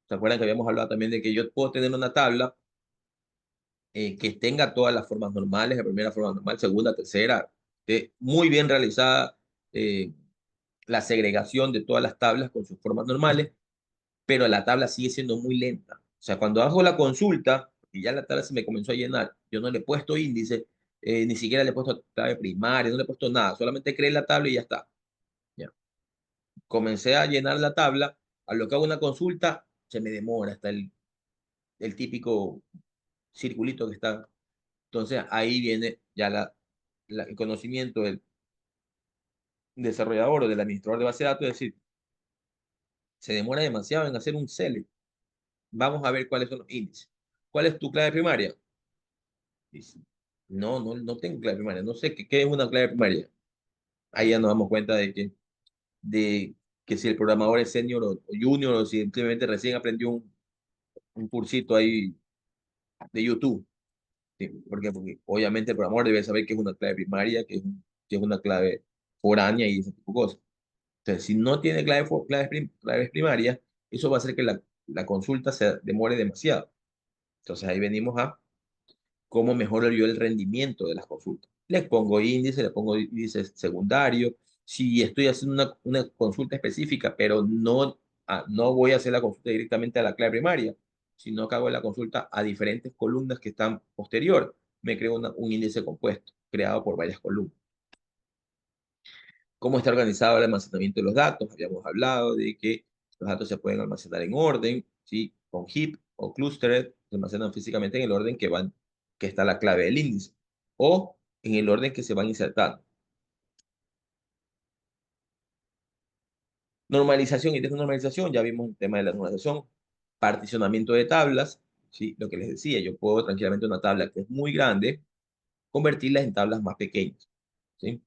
¿Se acuerdan que habíamos hablado también de que yo puedo tener una tabla que tenga todas las formas normales, la primera forma normal, segunda, tercera, muy bien realizada eh, la segregación de todas las tablas con sus formas normales, pero la tabla sigue siendo muy lenta. O sea, cuando hago la consulta, y ya la tabla se me comenzó a llenar, yo no le he puesto índice, ni siquiera le he puesto clave primaria, no le he puesto nada, solamente creé la tabla y ya está. Ya. Comencé a llenar la tabla, a lo que hago una consulta, se me demora hasta el típico circulito que está. Entonces ahí viene ya el conocimiento del desarrollador o del administrador de base de datos, es decir, se demora demasiado en hacer un select. Vamos a ver cuáles son los índices. ¿Cuál es tu clave primaria? Dice, no tengo clave primaria, no sé qué es una clave primaria. Ahí ya nos damos cuenta de que si el programador es senior o junior o si simplemente recién aprendió un cursito ahí de YouTube. ¿Sí? ¿Por qué? Porque obviamente el programador debe saber qué es una clave primaria, qué es una clave foránea y ese tipo de cosas. Entonces, si no tiene claves primarias, eso va a hacer que la consulta se demore demasiado. Entonces ahí venimos a cómo mejoro yo el rendimiento de las consultas. Les pongo índice, les pongo índice secundario. Si estoy haciendo una consulta específica, pero no voy a hacer la consulta directamente a la clave primaria, sino que hago la consulta a diferentes columnas que están posterior, me creo un índice compuesto creado por varias columnas. ¿Cómo está organizado el almacenamiento de los datos? Habíamos hablado de que los datos se pueden almacenar en orden, ¿sí? Con heap o clustered, se almacenan físicamente en el orden que está la clave del índice, o en el orden que se van insertando. Normalización y desnormalización, ya vimos el tema de la normalización. Particionamiento de tablas, ¿sí? Lo que les decía, yo puedo tranquilamente una tabla que es muy grande, convertirlas en tablas más pequeñas, ¿sí?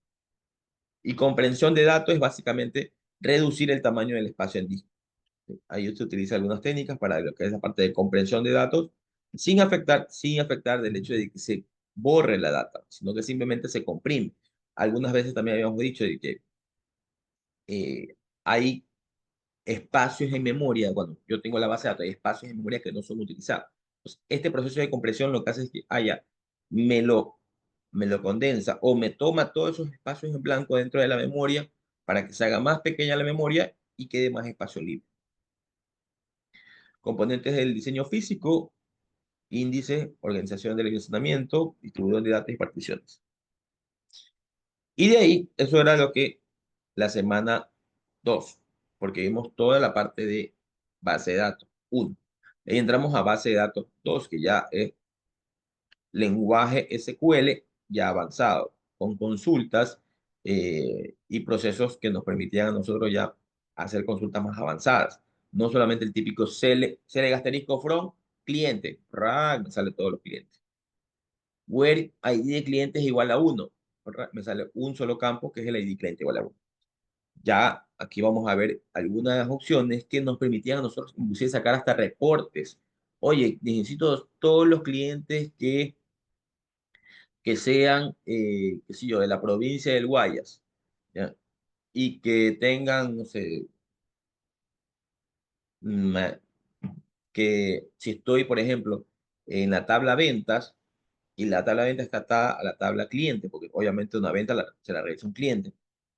Y comprensión de datos es básicamente reducir el tamaño del espacio en disco. ¿Sí? Ahí se utiliza algunas técnicas para lo que es la parte de comprensión de datos, sin afectar del hecho de que se borre la data, sino que simplemente se comprime. Algunas veces también habíamos dicho de que hay espacios en memoria, cuando yo tengo la base de datos, hay espacios en memoria que no son utilizados. Entonces, este proceso de compresión lo que hace es que me lo, me lo condensa o me toma todos esos espacios en blanco dentro de la memoria para que se haga más pequeña la memoria y quede más espacio libre. Componentes del diseño físico, índice, organización del almacenamiento, distribución de datos y particiones. Y de ahí, eso era lo que la semana 2, porque vimos toda la parte de base de datos 1. Ahí entramos a base de datos 2, que ya es lenguaje SQL ya avanzado, con consultas y procesos que nos permitían a nosotros ya hacer consultas más avanzadas. No solamente el típico select asterisco from cliente, me sale todos los clientes. Where ID de cliente es igual a 1, me sale un solo campo que es el ID cliente igual a 1. Ya aquí vamos a ver algunas opciones que nos permitían a nosotros inclusive sacar hasta reportes. Oye, necesito todos los clientes que sean, qué sé yo, de la provincia del Guayas, ¿ya? Y que tengan, no sé, ma- que si estoy, por ejemplo, en la tabla ventas, y la tabla de venta está atada a la tabla cliente, porque obviamente una venta se la realiza un cliente.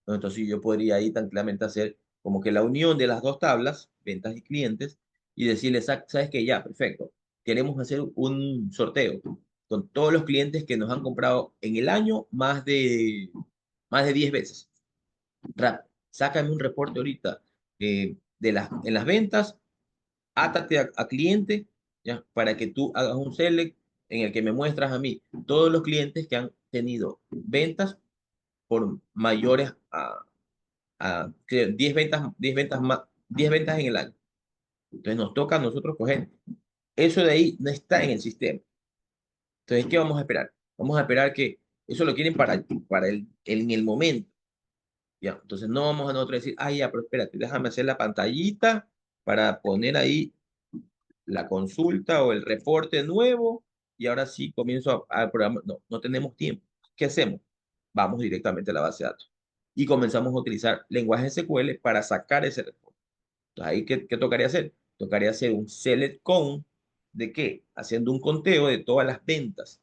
¿No? Entonces yo podría ahí tranquilamente hacer como que la unión de las dos tablas, ventas y clientes, y decirles, ¿sabes qué? Ya, perfecto. Queremos hacer un sorteo con todos los clientes que nos han comprado en el año más de 10 veces. Sácame un reporte ahorita en las ventas, átate a cliente, ¿ya? Para que tú hagas un select en el que me muestras a mí todos los clientes que han tenido ventas por mayores que 10 ventas más, 10 ventas en el año. Entonces nos toca a nosotros coger. Eso de ahí no está en el sistema. Entonces, ¿qué vamos a esperar? Vamos a esperar que eso lo quieren para en el momento. ¿Ya? Entonces no vamos a nosotros decir, ah, ya, pero espérate, déjame hacer la pantallita para poner ahí la consulta o el reporte nuevo y ahora sí comienzo a programar. No, no tenemos tiempo. ¿Qué hacemos? Vamos directamente a la base de datos y comenzamos a utilizar lenguaje SQL para sacar ese reporte. Entonces, ahí, ¿qué tocaría hacer? Tocaría hacer un select count de qué? Haciendo un conteo de todas las ventas,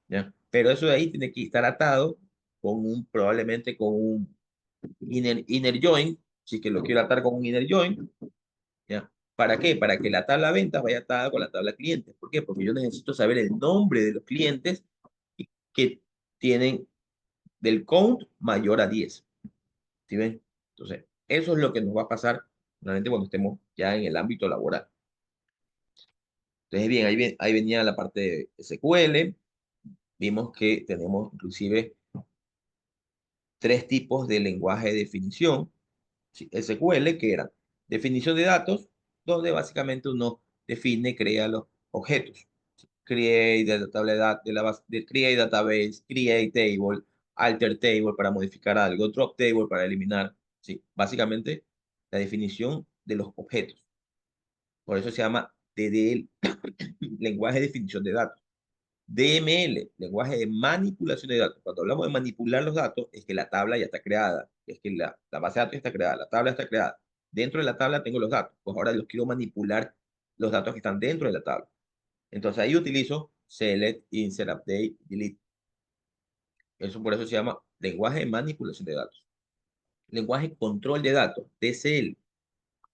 ¿ya? Pero eso de ahí tiene que estar atado probablemente con un inner join, si que lo quiero atar con un inner join, ¿ya? ¿Para qué? Para que la tabla de ventas vaya atada con la tabla de clientes. ¿Por qué? Porque yo necesito saber el nombre de los clientes que tienen del count mayor a 10. ¿Sí ven? Entonces, eso es lo que nos va a pasar realmente cuando estemos ya en el ámbito laboral. Entonces, bien, ahí venía la parte de SQL. Vimos que tenemos inclusive 3 tipos de lenguaje de definición. ¿Sí? SQL, que eran definición de datos, donde básicamente uno define, crea los objetos. Create de la tabla de la base, de create database, create table, alter table para modificar algo, drop table para eliminar. Sí, básicamente la definición de los objetos. Por eso se llama DDL, lenguaje de definición de datos. DML, lenguaje de manipulación de datos. Cuando hablamos de manipular los datos, es que la tabla ya está creada, es que la base de datos ya está creada, la tabla está creada. Dentro de la tabla tengo los datos, pues ahora los quiero manipular los datos que están dentro de la tabla. Entonces ahí utilizo select, insert, update, delete. Eso por eso se llama lenguaje de manipulación de datos. Lenguaje control de datos, TCL,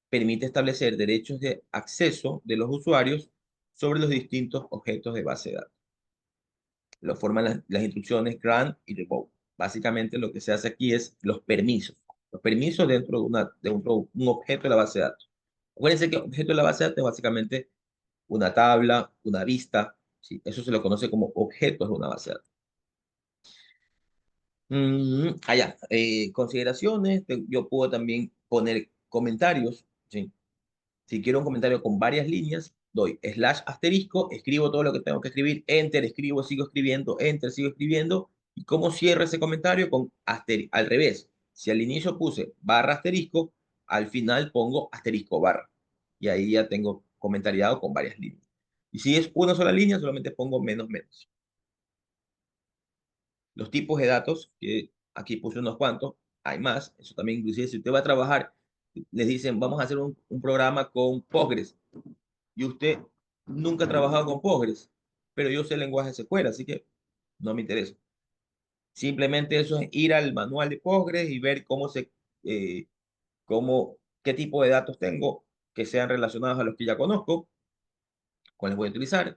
permite establecer derechos de acceso de los usuarios sobre los distintos objetos de base de datos. Lo forman las instrucciones grant y revoke. Básicamente lo que se hace aquí es los permisos. Los permisos dentro de un objeto de la base de datos. Acuérdense que objeto de la base de datos es básicamente una tabla, una vista, ¿sí? Eso se lo conoce como objetos de una base de datos. Allá, consideraciones, yo puedo también poner comentarios, ¿sí? Si quiero un comentario con varias líneas, doy slash asterisco, escribo todo lo que tengo que escribir, enter, escribo, sigo escribiendo, enter, sigo escribiendo, y cómo cierro ese comentario con al revés. Si al inicio puse barra asterisco, al final pongo asterisco barra. Y ahí ya tengo comentariado con varias líneas. Y si es una sola línea, solamente pongo menos menos. Los tipos de datos, que aquí puse unos cuantos, hay más. Eso también, inclusive, si usted va a trabajar, les dicen, vamos a hacer un programa con Postgres y usted nunca ha trabajado con Postgres, pero yo sé el lenguaje SQL, así que no me interesa. Simplemente eso es ir al manual de Postgres y ver eh, qué tipo de datos tengo que sean relacionados a los que ya conozco, cuáles voy a utilizar.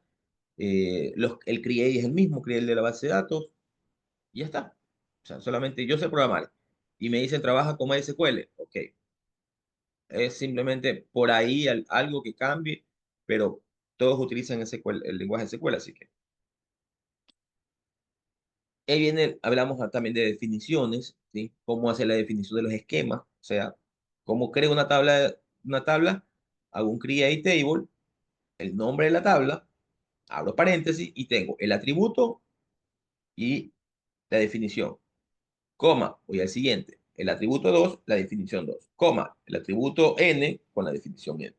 El create es el mismo, create el de la base de datos, y ya está. O sea, solamente yo sé programar y me dicen trabaja con MySQL. Ok, es simplemente por ahí algo que cambie, pero todos utilizan el lenguaje SQL, así que ahí viene, hablamos también de definiciones, ¿sí? Cómo hacer la definición de los esquemas, o sea, cómo creo una tabla, hago un create table, el nombre de la tabla, abro paréntesis y tengo el atributo y la definición, coma, voy al siguiente, el atributo 2 la definición 2 coma, el atributo n con la definición n,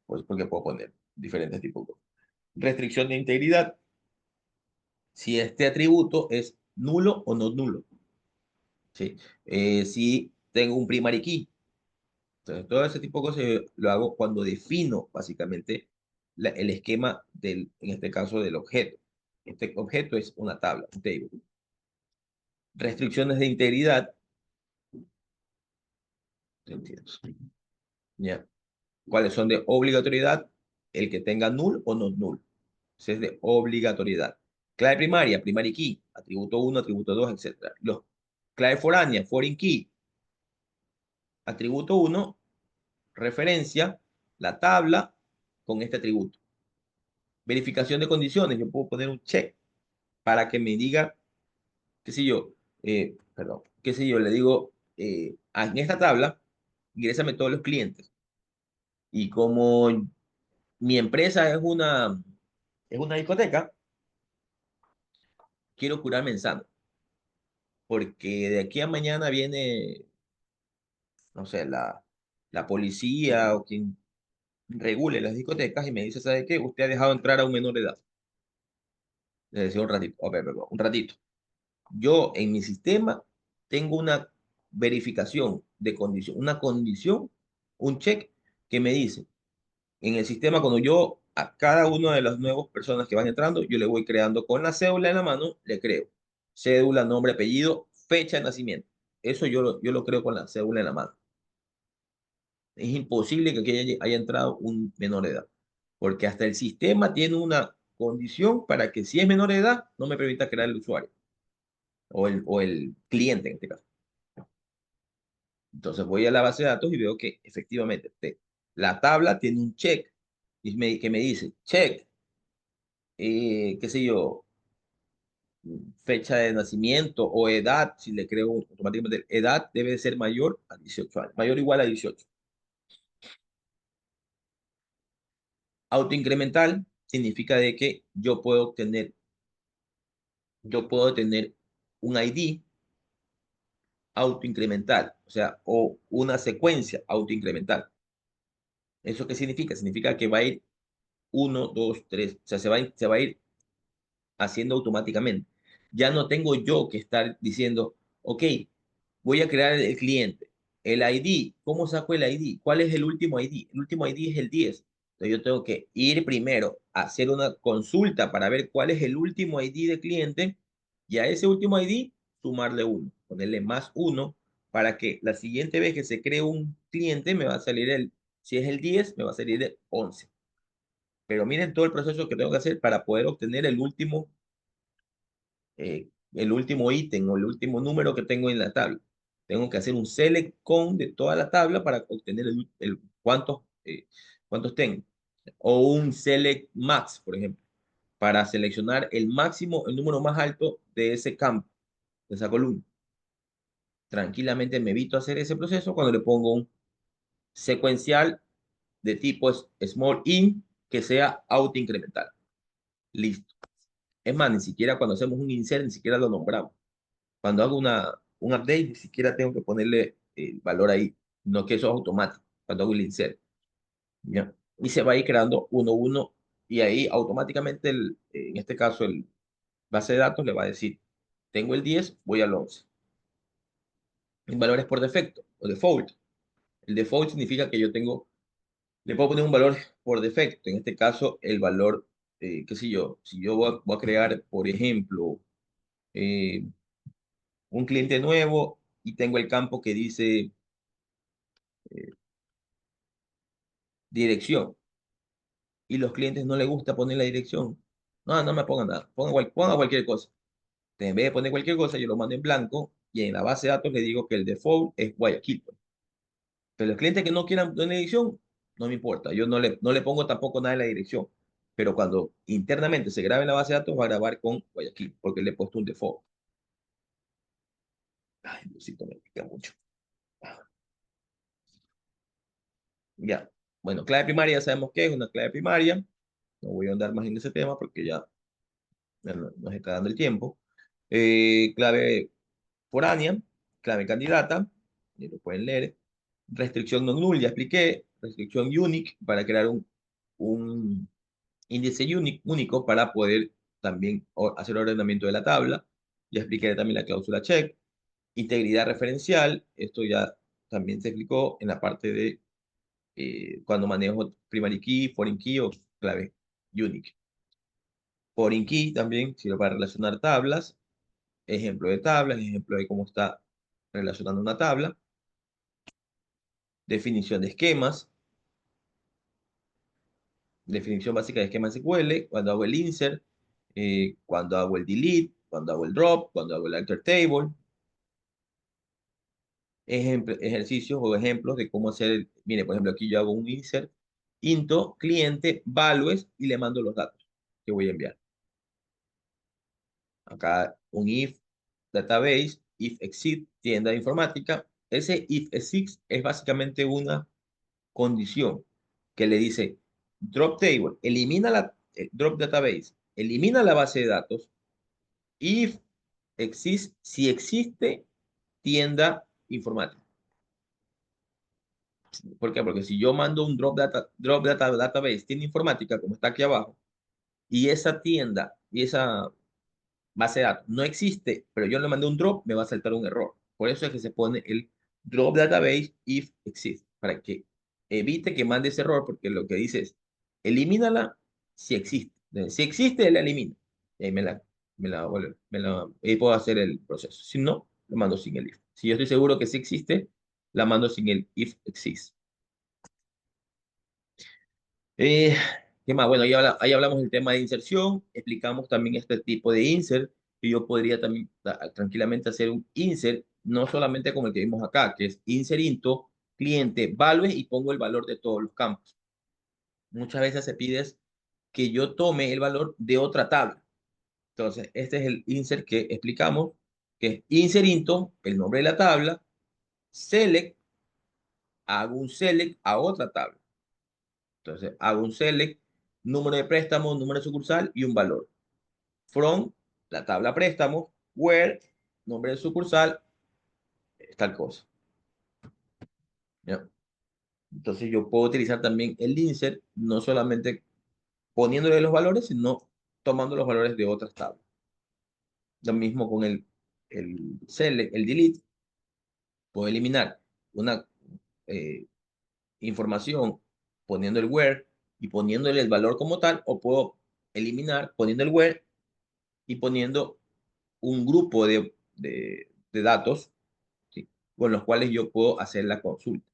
pues porque puedo poner diferentes tipos de cosas. Restricción de integridad, si este atributo es nulo o no nulo. ¿Sí? Si tengo un primary key. Entonces, todo ese tipo de cosas lo hago cuando defino básicamente el esquema en este caso, del objeto. Este objeto es una tabla, un table. Restricciones de integridad. ¿Ya? ¿Cuáles son de obligatoriedad? El que tenga null o no null. Ese es de obligatoriedad. Clave primaria, primary key, atributo 1, atributo 2, etc. Clave foránea, foreign key, atributo 1, referencia, la tabla con este atributo. Verificación de condiciones, yo puedo poner un check para que me diga, qué sé yo, perdón, qué sé yo, le digo, en esta tabla, ingrésame todos los clientes. Y como mi empresa es una discoteca, quiero curarme en sano, porque de aquí a mañana viene, no sé, la policía o quien regule las discotecas y me dice, ¿sabe qué? Usted ha dejado entrar a un menor de edad. Le decía un ratito, ok, perdón, un ratito. Yo en mi sistema tengo una verificación de condición, una condición, un check que me dice, en el sistema cuando yo a cada una de las nuevas personas que van entrando, yo le voy creando con la cédula en la mano, le creo cédula, nombre, apellido, fecha de nacimiento. Eso yo lo creo con la cédula en la mano. Es imposible que aquí haya entrado un menor de edad, porque hasta el sistema tiene una condición para que si es menor de edad, no me permita crear el usuario o el cliente en este caso. Entonces voy a la base de datos y veo que efectivamente la tabla tiene un check que me dice, check, qué sé yo, fecha de nacimiento o edad, si le creo automáticamente, edad debe ser mayor a 18 años, mayor o igual a 18. Autoincremental significa de que yo puedo tener un ID autoincremental, o sea, o una secuencia autoincremental. ¿Eso qué significa? Significa que va a ir uno, 2, 3, o sea, se va a ir haciendo automáticamente. Ya no tengo yo que estar diciendo, ok, voy a crear el cliente. El ID, ¿cómo saco el ID? ¿Cuál es el último ID? El último ID es el 10. Entonces yo tengo que ir primero a hacer una consulta para ver cuál es el último ID de cliente y a ese último ID sumarle uno, ponerle más uno para que la siguiente vez que se cree un cliente me va a salir si es el 10, me va a salir el 11. Pero miren todo el proceso que tengo que hacer para poder obtener el último el último ítem o el último número que tengo en la tabla. Tengo que hacer un select con de toda la tabla para obtener cuántos tengo. O un select max, por ejemplo, para seleccionar el máximo, el número más alto de ese campo, de esa columna. Tranquilamente me evito hacer ese proceso cuando le pongo un secuencial de tipo small int que sea autoincremental. Listo. Es más, ni siquiera cuando hacemos un insert, ni siquiera lo nombramos. Cuando hago un update, ni siquiera tengo que ponerle el valor ahí, no que eso es automático, cuando hago el insert. ¿Ya? Y se va a ir creando uno a uno, y ahí automáticamente, en este caso, el base de datos le va a decir, tengo el 10, voy al 11. El valor es por defecto o default. El default significa que yo tengo, le puedo poner un valor por defecto. En este caso, el valor, qué sé yo, si yo voy a crear, por ejemplo, eh, un cliente nuevo y tengo el campo que dice eh, dirección, y los clientes no les gusta poner la dirección. No, no me pongan nada, ponga cualquier cosa. En vez de poner cualquier cosa, yo lo mando en blanco y en la base de datos le digo que el default es Guayaquil, pues. Pero los clientes que no quieran poner dirección, no me importa. Yo no le pongo tampoco nada en la dirección. Pero cuando internamente se grabe en la base de datos, va a grabar con Guayaquil, porque le he puesto un default. Ay, Diosito, me pica mucho. Ya. Bueno, clave primaria ya sabemos qué es una clave primaria. No voy a andar más en ese tema porque ya nos está dando el tiempo. Clave foránea, clave candidata, y lo pueden leer. Restricción no null, ya expliqué. Restricción unique para crear un índice único para poder también hacer ordenamiento de la tabla. Ya expliqué también la cláusula check. Integridad referencial, esto ya también se explicó en la parte de cuando manejo primary key, foreign key o clave unique. Foreign key también sirve para relacionar tablas, ejemplo de cómo está relacionando una tabla, definición de esquemas, definición básica de esquema SQL, cuando hago el insert, cuando hago el delete, cuando hago el drop, cuando hago el alter table, ejercicios o ejemplos de cómo hacer, mire, por ejemplo, aquí yo hago un insert, into, cliente, values, y le mando los datos que voy a enviar. Acá un if, database, if exist, tienda informática. Ese if exist es básicamente una condición que le dice drop table, elimina drop database, elimina la base de datos, if exist, si existe tienda informática. ¿Por qué? Porque si yo mando un database, tienda informática, como está aquí abajo, y esa tienda y esa base de datos no existe, pero yo le mandé un drop, me va a saltar un error. Por eso es que se pone el drop database if exist, para que evite que mande ese error, porque lo que dice es, elimínala si existe. Entonces, si existe, la elimina. Y ahí y puedo hacer el proceso. Si no, lo mando sin el if. Si yo estoy seguro que sí existe, la mando sin el if exist. Eh, ¿Qué más? Bueno, ahí hablamos del tema de inserción, explicamos también este tipo de insert, y yo podría también tranquilamente hacer un insert, no solamente como el que vimos acá, que es insert into, cliente, values, y pongo el valor de todos los campos. Muchas veces se pide que yo tome el valor de otra tabla. Entonces, este es el insert que explicamos, que es insert into, el nombre de la tabla, select, hago un select a otra tabla. Entonces, hago un select, número de préstamo, número de sucursal y un valor. From, la tabla préstamo, where, nombre de sucursal, tal cosa. ¿Ya? Entonces, yo puedo utilizar también el insert, no solamente poniéndole los valores, sino tomando los valores de otras tablas. Lo mismo con el select, el delete. Puedo eliminar una información poniendo el where y poniéndole el valor como tal, o puedo eliminar poniendo el where y poniendo un grupo de datos, ¿sí?, con los cuales yo puedo hacer la consulta.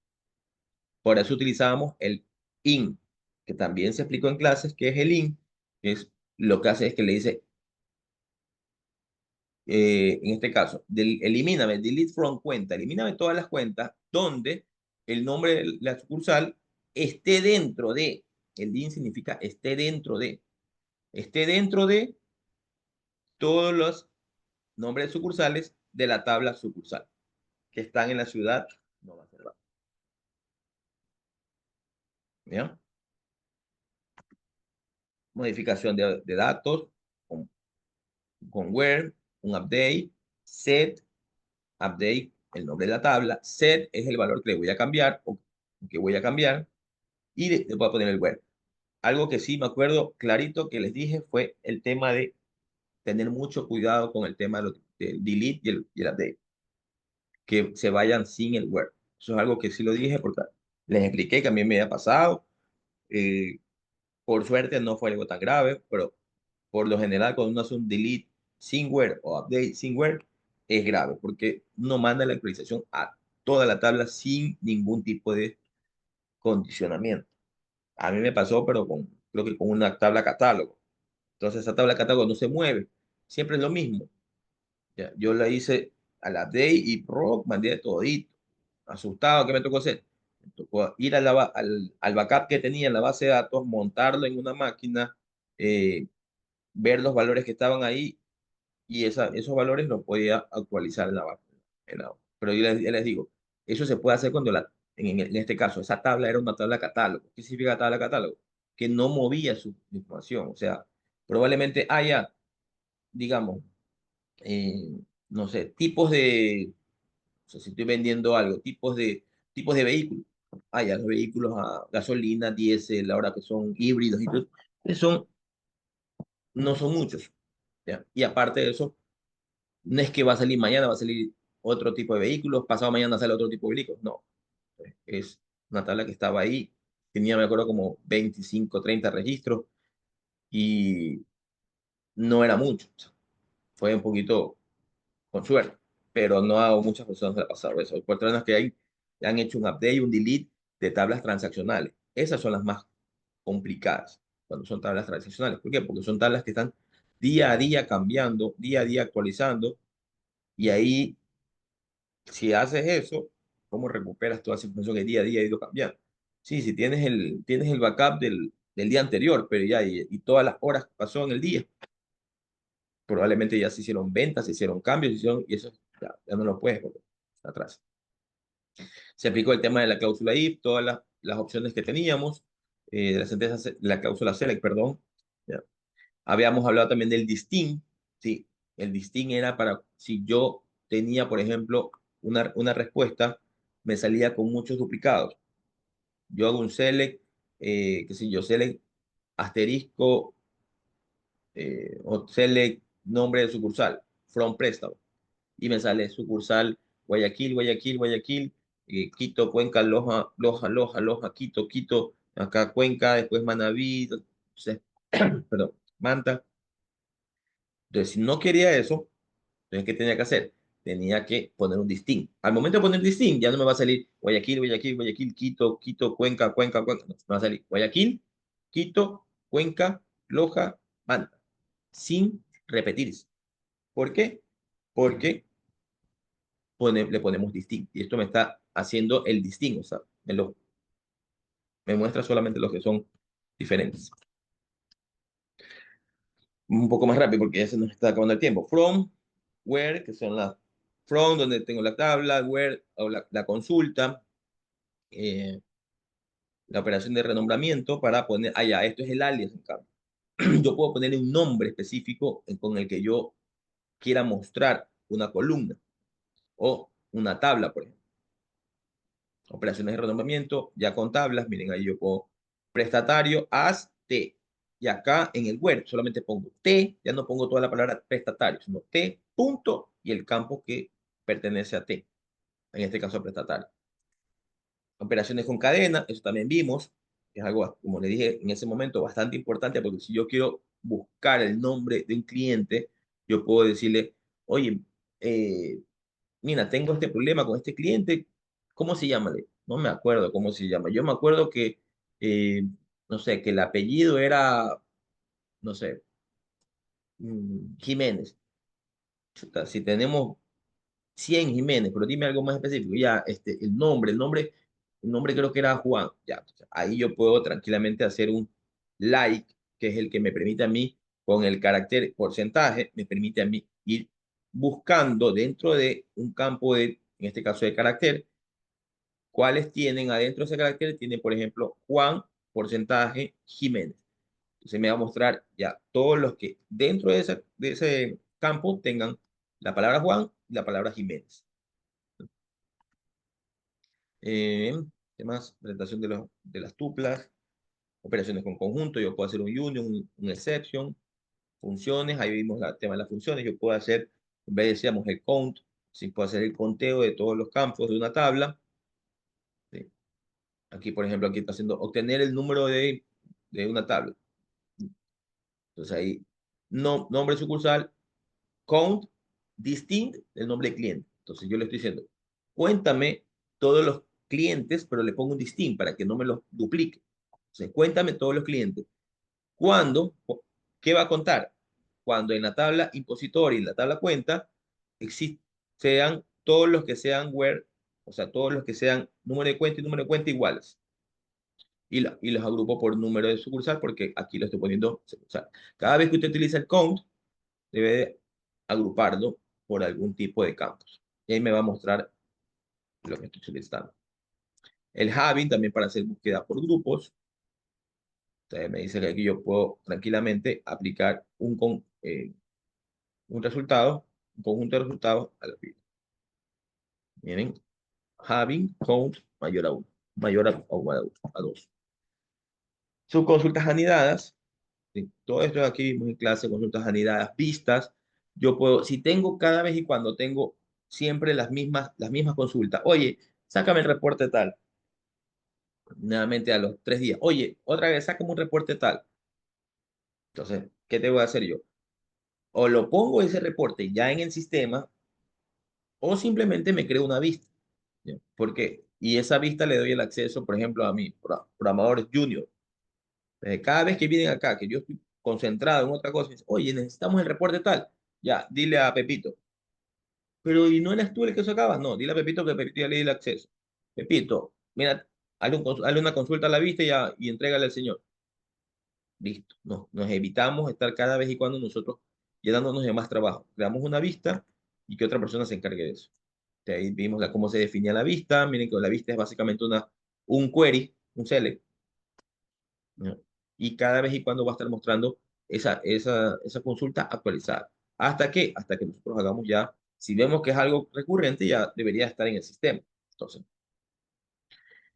Por eso utilizábamos el in, que también se explicó en clases, que es el in, que es lo que hace es que le dice en este caso, elimíname, delete from cuenta, elimíname todas las cuentas donde el nombre de la sucursal esté dentro de, el DIN significa esté dentro de todos los nombres de sucursales de la tabla sucursal que están en la ciudad Nueva Zelanda. ¿Ya? Modificación de datos con where, un update, set, update, el nombre de la tabla, set es el valor que le voy a cambiar o que voy a cambiar y le voy a poner el where. Algo que sí me acuerdo clarito que les dije fue el tema de tener mucho cuidado con el tema del delete y el update, que se vayan sin el where. Eso es algo que sí lo dije porque les expliqué que a mí me había pasado. Eh, por suerte no fue algo tan grave, pero por lo general cuando uno hace un delete sin where o update sin where es grave porque uno manda la actualización a toda la tabla sin ningún tipo de condicionamiento. A mí me pasó, pero creo que con una tabla catálogo. Entonces esa tabla catálogo no se mueve, siempre es lo mismo. Ya, yo la hice al update y mandé todito. Asustado, ¿qué me tocó hacer? Me tocó ir al backup que tenía en la base de datos, montarlo en una máquina, eh, ver los valores que estaban ahí y esos valores los podía actualizar pero yo les digo, eso se puede hacer cuando en este caso, esa tabla era una tabla catálogo. ¿Qué significa tabla catálogo? Que no movía su información. O sea, probablemente haya, digamos, eh, no sé, o sea, si estoy vendiendo algo, tipos de vehículos. Haya los vehículos a gasolina, diésel, ahora que son híbridos y todo, que no son muchos. ¿Ya? Y aparte de eso, no es que va a salir mañana, va a salir otro tipo de vehículos, pasado mañana sale otro tipo de vehículos. No, es una tabla que estaba ahí, tenía, me acuerdo, como 25, 30 registros y no era mucho. O sea, fue un poquito con suerte, pero no a muchas personas le ha pasado eso. Hay personas que han hecho un update, un delete de tablas transaccionales. Esas son las más complicadas cuando son tablas transaccionales. ¿Por qué? Porque son tablas que están día a día cambiando, día a día actualizando y ahí si haces eso, ¿cómo recuperas toda esa información que día a día ha ido cambiando? Sí, si tienes el backup del día anterior, pero ya, y todas las horas que pasó en el día, probablemente ya se hicieron ventas, se hicieron cambios, y eso ya no lo puedes volver atrás. Se aplicó el tema de la cláusula if, todas las opciones que teníamos, de la sentencia, la cláusula select, perdón. Ya. Habíamos hablado también del distinct, sí, el distinct era para si yo tenía, por ejemplo, una respuesta, me salía con muchos duplicados. Yo hago un select, qué sé yo, select asterisco o select nombre de sucursal, from préstamo, y me sale sucursal Guayaquil, Guayaquil, Guayaquil, Quito, Cuenca, Loja, Loja, Loja, Loja, Quito, Quito, acá Cuenca, después Manabí, entonces, perdón, Manta. Entonces, si no quería eso, entonces, ¿qué tenía que hacer? Tenía que poner un distinct. Al momento de poner distinct, ya no me va a salir Guayaquil, Guayaquil, Guayaquil, Quito, Quito, Cuenca, Cuenca, Cuenca. No, me va a salir Guayaquil, Quito, Cuenca, Loja, Manta, sin repetirse. ¿Por qué? Porque le ponemos distinct. Y esto me está haciendo el distinct, o sea, me muestra solamente los que son diferentes. Un poco más rápido porque ya se nos está acabando el tiempo. From, where, que son las from, donde tengo la tabla, where, o la consulta, eh, la operación de renombramiento para poner, ya, esto es el alias en cambio. Yo puedo ponerle un nombre específico con el que yo quiera mostrar una columna o una tabla, por ejemplo. Operaciones de renombramiento, ya con tablas, miren ahí yo puedo prestatario, as T. Y acá en el where solamente pongo T, ya no pongo toda la palabra prestatario, sino T, punto, y el campo que pertenece a T, en este caso prestatario. Operaciones con cadena, eso también vimos, es algo, como le dije en ese momento, bastante importante, porque si yo quiero buscar el nombre de un cliente, yo puedo decirle, oye, eh, mira, tengo este problema con este cliente, ¿cómo se llama? No me acuerdo cómo se llama. Yo me acuerdo que, eh, no sé, que el apellido era, no sé, Jiménez. Chuta, si tenemos 100 Jiménez, pero dime algo más específico. Ya, el nombre creo que era Juan. Ya, entonces, ahí yo puedo tranquilamente hacer un like, que es el que me permite a mí, con el carácter porcentaje, me permite a mí ir buscando dentro de un campo de, en este caso de carácter, cuáles tienen adentro de ese carácter, tiene por ejemplo Juan, porcentaje, Jiménez. Entonces me va a mostrar ya todos los que dentro de ese campo tengan la palabra Juan y la palabra Jiménez. Eh, ¿Qué más? Presentación de las tuplas, operaciones con conjunto. Yo puedo hacer un union, un exception, funciones. Ahí vimos el tema de las funciones. Yo puedo hacer, en vez de decíamos el count, si puedo hacer el conteo de todos los campos de una tabla. ¿Sí? Aquí, por ejemplo, aquí está haciendo obtener el número de una tabla. Entonces ahí, no, nombre sucursal, count, distinct, el nombre de cliente. Entonces yo le estoy diciendo, cuéntame todos los clientes, pero le pongo un distinct para que no me los duplique. Entonces, cuéntame todos los clientes. ¿Cuándo? ¿Qué va a contar? Cuando en la tabla impositor y en la tabla cuenta sean todos los que sean where, o sea, todos los que sean número de cuenta y número de cuenta iguales. Y los agrupo por número de sucursal porque aquí lo estoy poniendo sucursal. Cada vez que usted utiliza el count, debe de agruparlo por algún tipo de campos. Y ahí me va a mostrar lo que estoy solicitando. El having también para hacer búsqueda por grupos. Entonces me dice que aquí yo puedo tranquilamente aplicar un resultado, un conjunto de resultados a la fila. Miren, having count mayor a 1, mayor a 2. Subconsultas anidadas. ¿Sí? Todo esto de aquí vimos en clase, consultas anidadas, vistas. Yo puedo, si tengo cada vez y cuando tengo siempre las mismas consultas. Oye, sácame el reporte tal. Nuevamente a los 3 días. Oye, otra vez, sácame un reporte tal. Entonces, ¿qué te voy a hacer yo? O lo pongo ese reporte ya en el sistema o simplemente me creo una vista. ¿Ya? Porque, y esa vista le doy el acceso, por ejemplo, a mi programador junior. Cada vez que vienen acá, que yo estoy concentrado en otra cosa, me dicen, oye, necesitamos el reporte tal. Ya, dile a Pepito. Pero, ¿y no eres tú el que sacabas? No, dile a Pepito que Pepito ya le di el acceso. Pepito, mira, hazle una consulta a la vista y entrégale al señor. Listo. No, nos evitamos estar cada vez y cuando nosotros llenándonos de más trabajo. Creamos una vista y que otra persona se encargue de eso. De ahí vimos cómo se definía la vista. Miren que la vista es básicamente un query, un select, ¿no? Y cada vez y cuando va a estar mostrando esa consulta actualizada. Hasta que nosotros hagamos ya, si vemos que es algo recurrente, ya debería estar en el sistema. Entonces,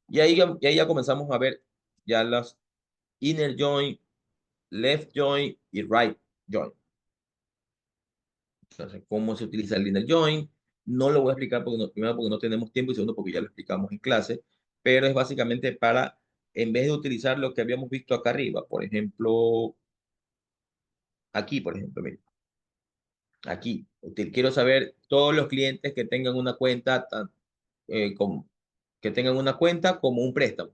y ahí ya comenzamos a ver ya las inner join, left join y right join. Entonces, ¿cómo se utiliza el inner join? No lo voy a explicar porque primero porque no tenemos tiempo y segundo porque ya lo explicamos en clase, pero es básicamente para, en vez de utilizar lo que habíamos visto acá arriba, por ejemplo, aquí, por ejemplo, miren, aquí, quiero saber todos los clientes que tengan una cuenta, que tengan una cuenta como un préstamo.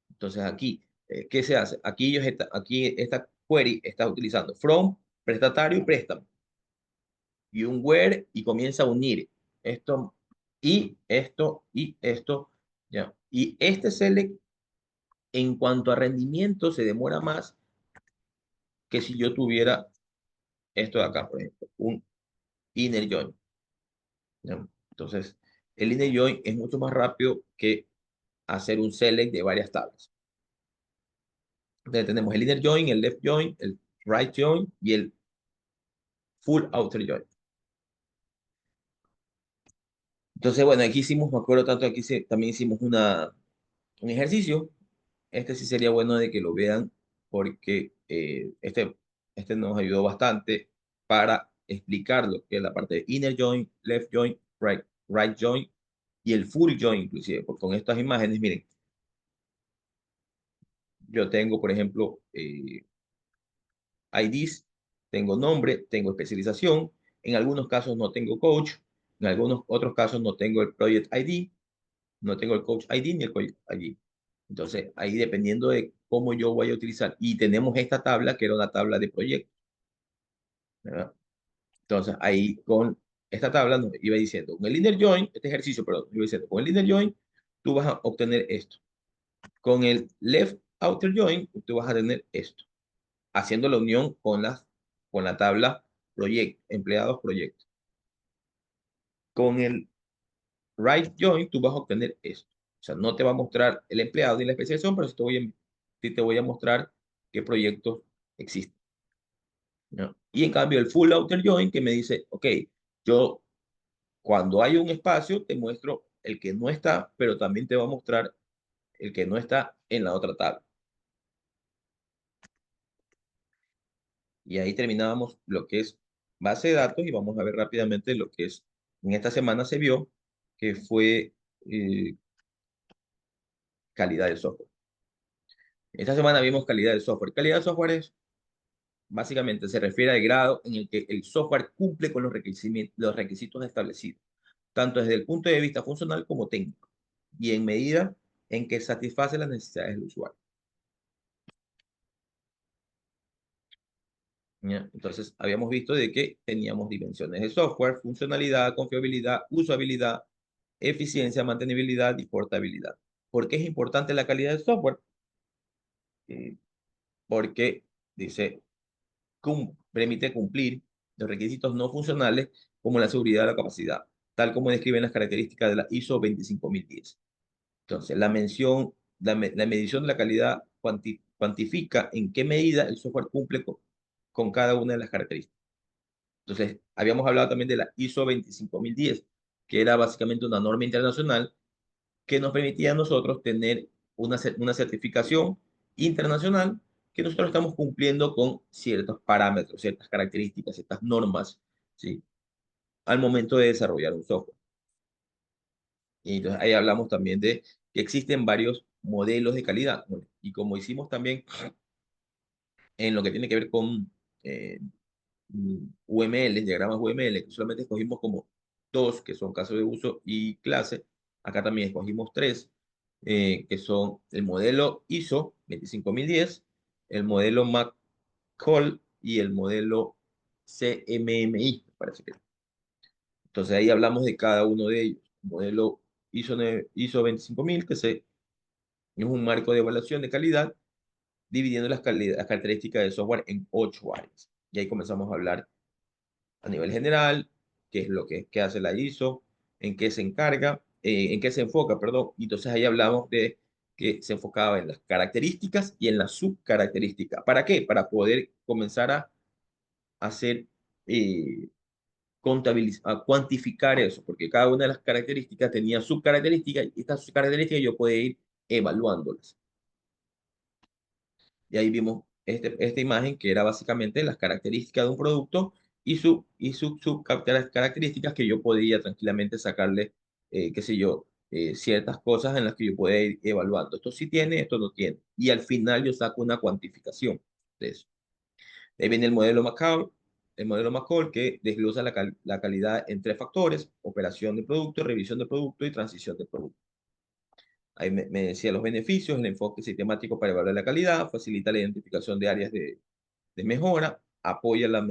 Entonces aquí, ¿qué se hace? Aquí esta query está utilizando from, prestatario y préstamo. Y un where y comienza a unir esto y esto, ¿ya? Y este select, en cuanto a rendimiento, se demora más que si yo tuviera esto de acá, por ejemplo, un inner join, ¿ya? Entonces, el inner join es mucho más rápido que hacer un select de varias tablas. Entonces, tenemos el inner join, el left join, el right join y el full outer join. Entonces, bueno, aquí hicimos, me acuerdo tanto, aquí también hicimos un ejercicio. Este sí sería bueno de que lo vean porque este nos ayudó bastante para explicar lo que es la parte de inner join, left join, right join y el full join inclusive. Porque con estas imágenes, miren, yo tengo, por ejemplo, IDs, tengo nombre, tengo especialización, en algunos casos no tengo coach, en algunos otros casos no tengo el project ID, no tengo el coach ID ni el coach ID. Entonces, ahí dependiendo de cómo yo voy a utilizar. Y tenemos esta tabla, que era una tabla de proyecto, ¿verdad? Entonces, ahí con esta tabla nos iba diciendo, con el inner join, este ejercicio, perdón, iba diciendo, con el inner join, tú vas a obtener esto. Con el left outer join, tú vas a tener esto, haciendo la unión con la tabla empleados proyectos. Con el right join, tú vas a obtener esto. O sea, no te va a mostrar el empleado ni la especialización, pero sí te voy a mostrar qué proyectos existen, ¿no? Y en cambio, el full outer join, que me dice, ok, yo cuando hay un espacio, te muestro el que no está, pero también te va a mostrar el que no está en la otra tabla. Y ahí terminábamos lo que es base de datos y vamos a ver rápidamente lo que es, en esta semana se vio que fue calidad del software. Esta semana vimos calidad del software. Calidad del software es, básicamente, se refiere al grado en el que el software cumple con los requisitos establecidos, tanto desde el punto de vista funcional como técnico, y en medida en que satisface las necesidades del usuario. ¿Ya? Entonces, habíamos visto de que teníamos dimensiones de software, funcionalidad, confiabilidad, usabilidad, eficiencia, mantenibilidad y portabilidad. ¿Por qué es importante la calidad del software? Eh, Porque dice, permite cumplir los requisitos no funcionales como la seguridad y la capacidad, tal como describen las características de la ISO 25010. Entonces, la medición de la calidad cuantifica en qué medida el software cumple con cada una de las características. Entonces, habíamos hablado también de la ISO 25010, que era básicamente una norma internacional que nos permitía a nosotros tener una certificación internacional que nosotros estamos cumpliendo con ciertos parámetros, ciertas características, ciertas normas, ¿sí? Al momento de desarrollar un software. Y entonces ahí hablamos también de que existen varios modelos de calidad. Bueno, y como hicimos también en lo que tiene que ver con UML, diagramas UML, que solamente escogimos como dos, que son casos de uso y clase. Acá también escogimos tres, que son el modelo ISO 25010, el modelo McCall y el modelo CMMI, me parece que. Entonces ahí hablamos de cada uno de ellos. Modelo ISO 25000, es un marco de evaluación de calidad, dividiendo las características del software en 8 áreas. Y ahí comenzamos a hablar a nivel general, qué es lo que hace la ISO, en qué se encarga, en qué se enfoca, perdón. Y entonces ahí hablamos de que se enfocaba en las características y en las subcaracterísticas. ¿Para qué? Para poder comenzar a hacer, eh, a cuantificar eso, porque cada una de las características tenía subcaracterísticas y estas subcaracterísticas yo podía ir evaluándolas. Y ahí vimos esta imagen que era básicamente las características de un producto y sus características que yo podía tranquilamente sacarle, qué sé yo, ciertas cosas en las que yo podía ir evaluando. Esto sí tiene, esto no tiene. Y al final yo saco una cuantificación de eso. Ahí viene el modelo McCall que desglosa la calidad en tres factores: operación del producto, revisión del producto y transición del producto. Ahí me decía los beneficios: el enfoque sistemático para evaluar la calidad, facilita la identificación de áreas de mejora, apoya la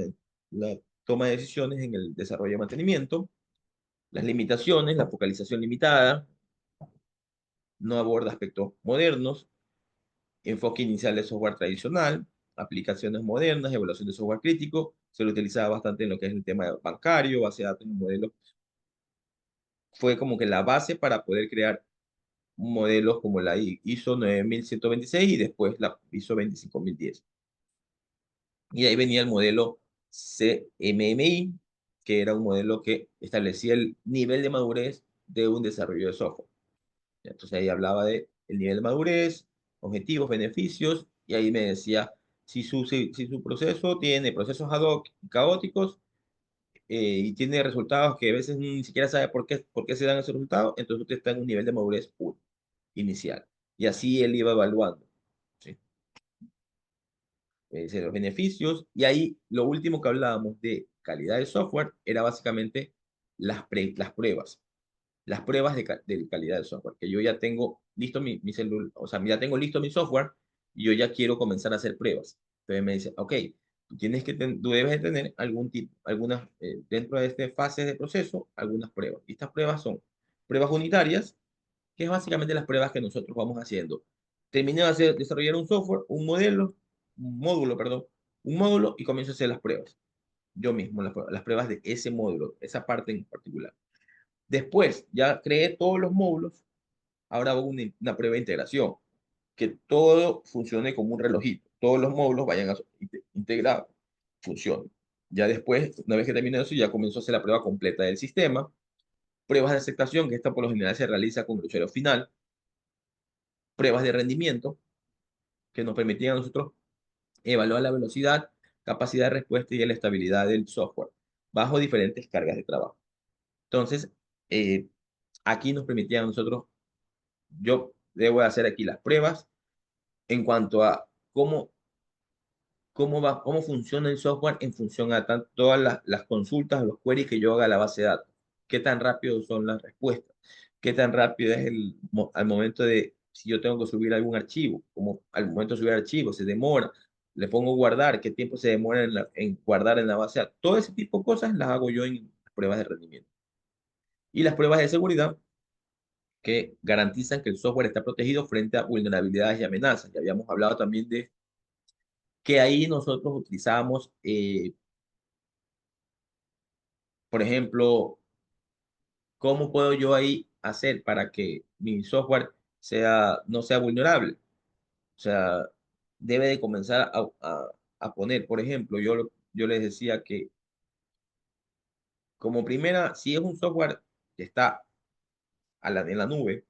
toma de decisiones en el desarrollo y mantenimiento, las limitaciones, la focalización limitada, no aborda aspectos modernos, enfoque inicial de software tradicional, aplicaciones modernas, evaluación de software crítico, se lo utilizaba bastante en lo que es el tema bancario, base de datos, modelos. Fue como que la base para poder crear modelos como la ISO 9126 y después la ISO 25010. Y ahí venía el modelo CMMI, que era un modelo que establecía el nivel de madurez de un desarrollo de software. Entonces ahí hablaba de el nivel de madurez, objetivos, beneficios, y ahí me decía si su proceso tiene procesos ad hoc caóticos, y tiene resultados que a veces ni siquiera sabe por qué se dan esos resultados, entonces usted está en un nivel de madurez 1 inicial. Y así él iba evaluando, ¿sí? Los beneficios. Y ahí lo último que hablábamos de calidad de software era básicamente las pruebas. Las pruebas de calidad de software. Que yo ya tengo listo mi celular, o sea, ya tengo listo mi software y yo ya quiero comenzar a hacer pruebas. Entonces me dice, ok, tú debes de tener algún tipo, algunas, dentro de este fase de proceso, algunas pruebas. Y estas pruebas son pruebas unitarias, que es básicamente las pruebas que nosotros vamos haciendo. Terminé de desarrollar un software, un módulo, perdón, un módulo y comienzo a hacer las pruebas. Yo mismo, las pruebas de ese módulo, esa parte en particular. Después, ya creé todos los módulos, ahora hago una prueba de integración, que todo funcione como un relojito, todos los módulos vayan integrados, funcionen. Ya después, una vez que termine eso, ya comienzo a hacer la prueba completa del sistema, pruebas de aceptación, que esta por lo general se realiza con el usuario final, pruebas de rendimiento, que nos permitían a nosotros evaluar la velocidad, capacidad de respuesta y la estabilidad del software bajo diferentes cargas de trabajo. Entonces, eh, aquí nos permitía a nosotros, yo debo hacer aquí las pruebas en cuanto a cómo funciona el software en función a todas las consultas, los queries que yo haga a la base de datos. Qué tan rápido son las respuestas, qué tan rápido es al momento de, si yo tengo que subir algún archivo, como al momento de subir archivos, se demora, le pongo guardar, qué tiempo se demora en guardar en la base de datos. Todo ese tipo de cosas las hago yo en pruebas de rendimiento. Y las pruebas de seguridad que garantizan que el software está protegido frente a vulnerabilidades y amenazas. Ya habíamos hablado también de que ahí nosotros utilizamos, por ejemplo, ¿cómo puedo yo ahí hacer para que mi software no sea vulnerable? O sea, debe de comenzar a poner, por ejemplo, yo les decía que como primera, si es un software que está en la nube,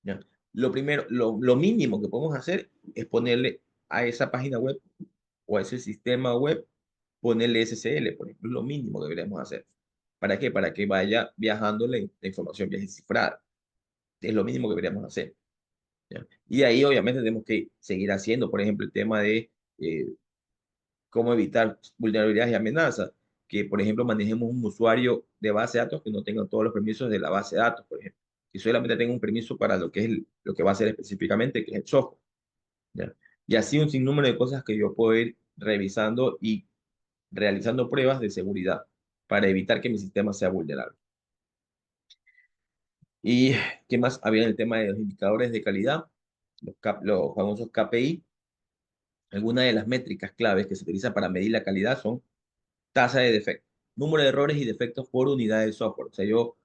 ¿ya? Lo primero, lo mínimo que podemos hacer es ponerle a esa página web o a ese sistema web, ponerle SSL, por ejemplo, es lo mínimo que deberíamos hacer. ¿Para qué? Para que vaya viajando la información, viaje cifrada. Es lo mínimo que deberíamos hacer. ¿Ya? Y ahí obviamente tenemos que seguir haciendo, por ejemplo, el tema de cómo evitar vulnerabilidades y amenazas, que por ejemplo manejemos un usuario de base de datos que no tenga todos los permisos de la base de datos, por ejemplo, y solamente tenga un permiso para lo que es lo que va a hacer específicamente, que es el software. ¿Ya? Y así un sinnúmero de cosas que yo puedo ir revisando y realizando pruebas de seguridad para evitar que mi sistema sea vulnerable. ¿Y qué más? Había el tema de los indicadores de calidad, los famosos KPI. Algunas de las métricas claves que se utilizan para medir la calidad son tasa de defectos, número de errores y defectos por unidad de software. O sea, yo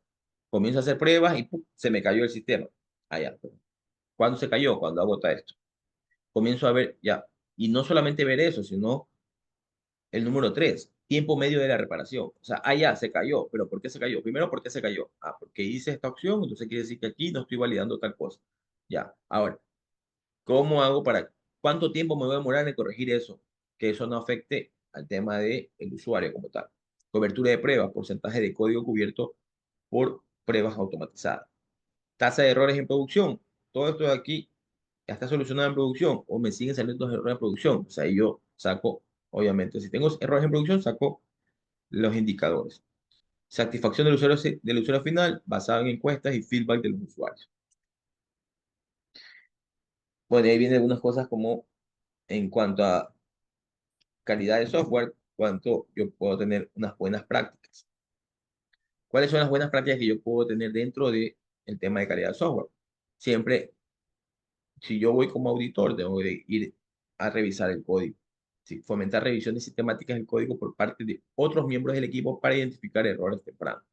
comienzo a hacer pruebas y ¡pum! Se me cayó el sistema. Allá. ¿Cuándo se cayó? Cuando hago esto. Comienzo a ver, ya. Y no solamente ver eso, sino el número 3, tiempo medio de la reparación. O sea, ya, se cayó. ¿Pero por qué se cayó? Primero, ¿por qué se cayó? Porque hice esta opción, entonces quiere decir que aquí no estoy validando tal cosa. Ya. Ahora, ¿cómo hago cuánto tiempo me voy a demorar en corregir eso? Que eso no afecte al tema del usuario como tal. Cobertura de pruebas, porcentaje de código cubierto por pruebas automatizadas. Tasa de errores en producción. Todo esto de aquí ya está solucionado en producción o me siguen saliendo los errores en producción. O sea, yo saco, obviamente, si tengo errores en producción, saco los indicadores. Satisfacción del usuario final basada en encuestas y feedback de los usuarios. Bueno, ahí vienen algunas cosas como en cuanto a calidad de software, cuánto yo puedo tener unas buenas prácticas. ¿Cuáles son las buenas prácticas que yo puedo tener dentro del tema de calidad de software? Siempre, si yo voy como auditor, debo de ir a revisar el código. Sí, fomentar revisiones sistemáticas del código por parte de otros miembros del equipo para identificar errores tempranos.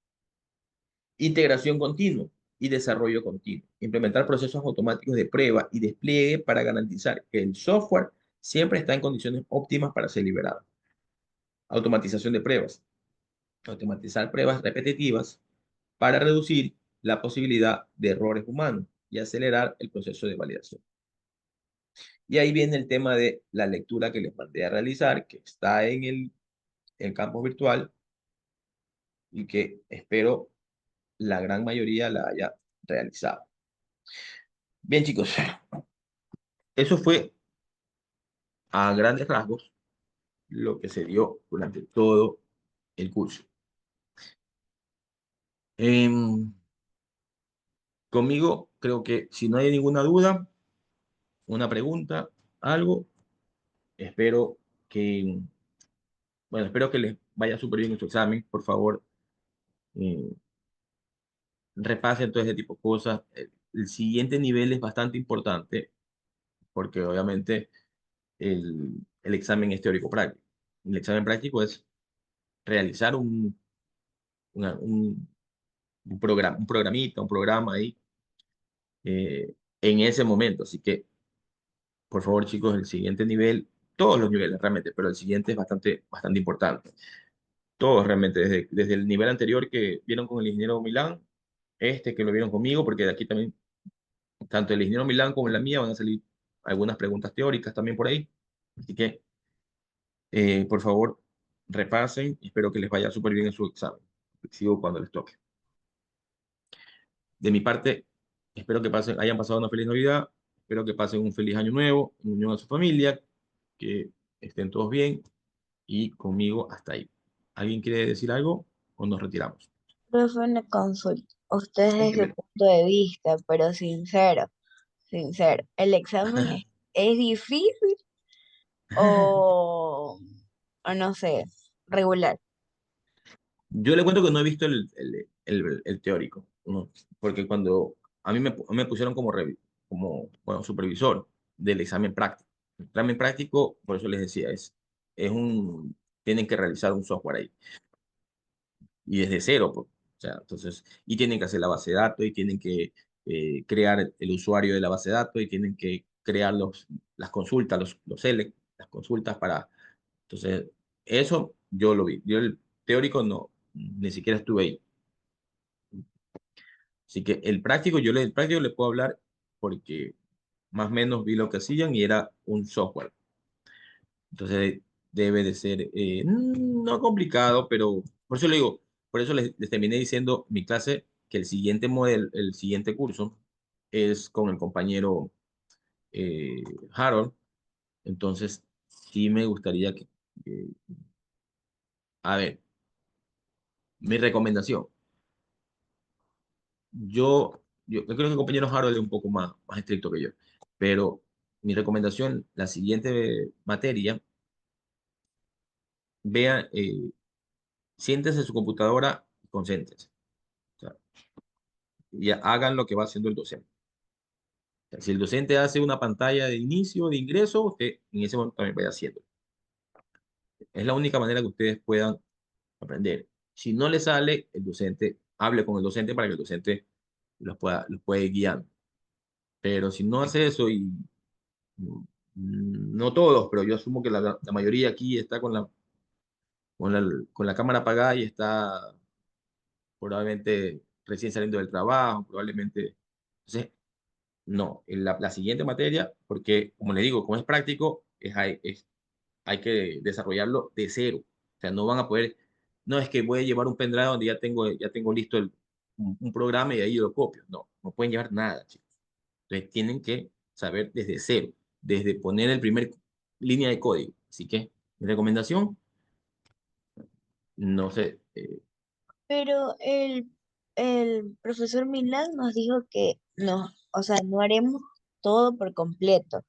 Integración continua y desarrollo continuo. Implementar procesos automáticos de prueba y despliegue para garantizar que el software siempre está en condiciones óptimas para ser liberado. Automatización de pruebas. Automatizar pruebas repetitivas para reducir la posibilidad de errores humanos y acelerar el proceso de validación. Y ahí viene el tema de la lectura que les mandé a realizar, que está en el campus virtual y que espero la gran mayoría la haya realizado. Bien, chicos, eso fue a grandes rasgos lo que se dio durante todo el curso. Conmigo, creo que si no hay ninguna duda, una pregunta, algo, espero que Bueno, espero que les vaya súper bien en su examen. Por favor, eh, repasen todo ese tipo de cosas. El siguiente nivel es bastante importante porque obviamente el examen es teórico práctico. El examen práctico es realizar una- un, un programita, un programa ahí en ese momento. Así que, por favor, chicos, el siguiente nivel, todos los niveles realmente, pero el siguiente es bastante importante. Todos realmente, desde el nivel anterior que vieron con el ingeniero Milán, este que lo vieron conmigo, porque de aquí también, tanto el ingeniero Milán como la mía van a salir algunas preguntas teóricas también por ahí. Así que, por favor, repasen y espero que les vaya súper bien en su examen. Sigo cuando les toque. De mi parte, espero que hayan pasado una feliz Navidad, espero que pasen un feliz año nuevo, en unión a su familia, que estén todos bien y conmigo hasta ahí. ¿Alguien quiere decir algo o nos retiramos? Profe, una consulta. Usted Sí, desde su dímelo. punto de vista, pero sincero, sincero, ¿el examen es difícil o, o no sé, regular? Yo le cuento que no he visto el teórico, ¿no? Porque cuando a mí me pusieron como bueno, supervisor del examen práctico. El examen práctico, por eso les decía, tienen que realizar un software ahí. Y desde cero, pues. O sea, entonces, y tienen que hacer la base de datos, y tienen que crear el usuario de la base de datos, y tienen que crear las consultas, los select, las consultas para. Entonces, eso yo lo vi. Yo el teórico no, ni siquiera estuve ahí. Así que el práctico le puedo hablar porque más o menos vi lo que hacían y era un software. Entonces debe de ser no complicado, pero por eso le digo, por eso les terminé diciendo mi clase que el siguiente curso es con el compañero Harold. Entonces sí me gustaría que- a ver, mi recomendación. Yo creo que el compañero Harold es un poco más estricto que yo, pero mi recomendación, la siguiente materia, vea, siéntese en su computadora y concéntrese. O sea, y hagan lo que va haciendo el docente. O sea, si el docente hace una pantalla de inicio, de ingreso, usted en ese momento también vaya haciendo. Es la única manera que ustedes puedan aprender. Si no le sale, el docente, hable con el docente para que el docente los pueda ir guiando. Pero si no hace eso y no todos, pero yo asumo que la mayoría aquí está con la cámara apagada y está probablemente recién saliendo del trabajo, probablemente. Entonces, no, en la siguiente materia, porque como le digo, como es práctico, hay que desarrollarlo de cero. O sea, no van a poder, no es que voy a llevar un pendrive donde ya tengo listo un programa y ahí lo copio. No, no pueden llevar nada, chicos. Entonces, tienen que saber desde cero, desde poner el primer línea de código. Así que, mi recomendación, no sé, Pero el profesor Milán nos dijo que no, o sea, no haremos todo por completo.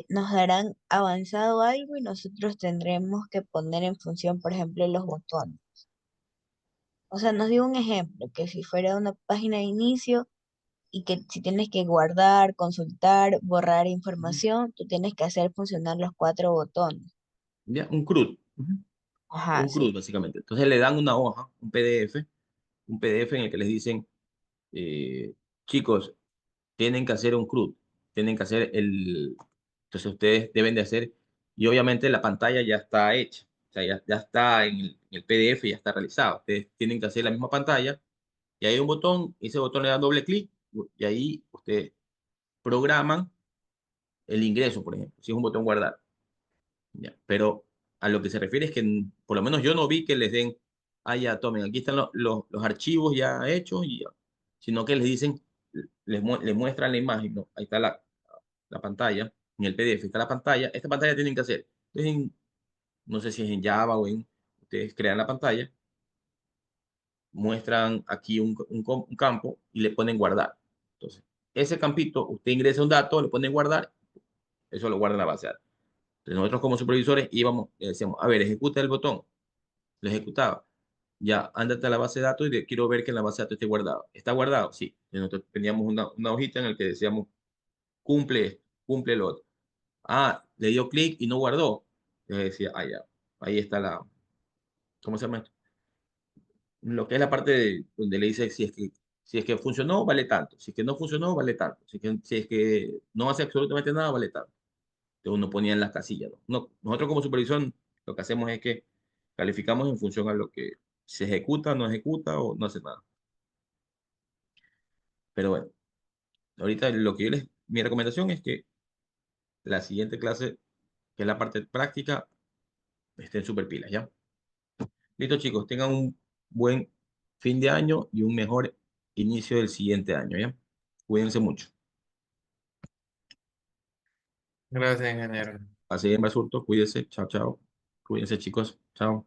Nos darán avanzado algo y nosotros tendremos que poner en función, por ejemplo, los botones. O sea, nos dio un ejemplo, que si fuera una página de inicio y que si tienes que guardar, consultar, borrar información, tú tienes que hacer funcionar los cuatro botones. ya, un CRUD. Ajá, Un sí. CRUD, básicamente. Entonces le dan una hoja, un PDF en el que les dicen, eh, chicos, tienen que hacer un CRUD, tienen que hacer entonces ustedes deben de hacer, y obviamente la pantalla ya está hecha, o sea, ya está en el PDF, ya está realizado. Ustedes tienen que hacer la misma pantalla, y hay un botón, y ese botón le dan doble clic, y ahí ustedes programan el ingreso, por ejemplo, si es un botón guardar. Ya. Pero a lo que se refiere es que por lo menos yo no vi que les den, ya tomen, aquí están los archivos ya hechos, sino que les dicen, les muestran la imagen, ¿no? Ahí está la pantalla, en el PDF está la pantalla, esta pantalla tienen que hacer. Entonces, no sé si es en Java ustedes crean la pantalla, muestran aquí un campo y le ponen guardar. Entonces, ese campito, usted ingresa un dato, le ponen guardar, eso lo guarda en la base de datos. Entonces, nosotros como supervisores íbamos y decíamos, a ver, ejecuta el botón. Lo ejecutaba. Ya, ándate a la base de datos y quiero ver que en la base de datos esté guardado. ¿Está guardado? Sí. Y nosotros teníamos una hojita en la que decíamos, cumple esto, cumple lo otro. Ah, le dio clic y no guardó. Yo decía, ah, ya, ahí está ¿cómo se llama esto? Lo que es la parte donde le dice si es que funcionó, vale tanto. Si es que no funcionó, vale tanto. Si es que no hace absolutamente nada, vale tanto. Entonces uno ponía en las casillas, ¿no? Nosotros como supervisión lo que hacemos es que calificamos en función a lo que se ejecuta, no ejecuta o no hace nada. Pero bueno, ahorita mi recomendación es que la siguiente clase, que es la parte práctica, estén súper pilas, ¿ya? Listo, chicos, tengan un buen fin de año y un mejor inicio del siguiente año, ¿ya? Cuídense mucho. Gracias, ingeniero. Así en Basurto, cuídense, chao, chao. Cuídense, chicos, chao.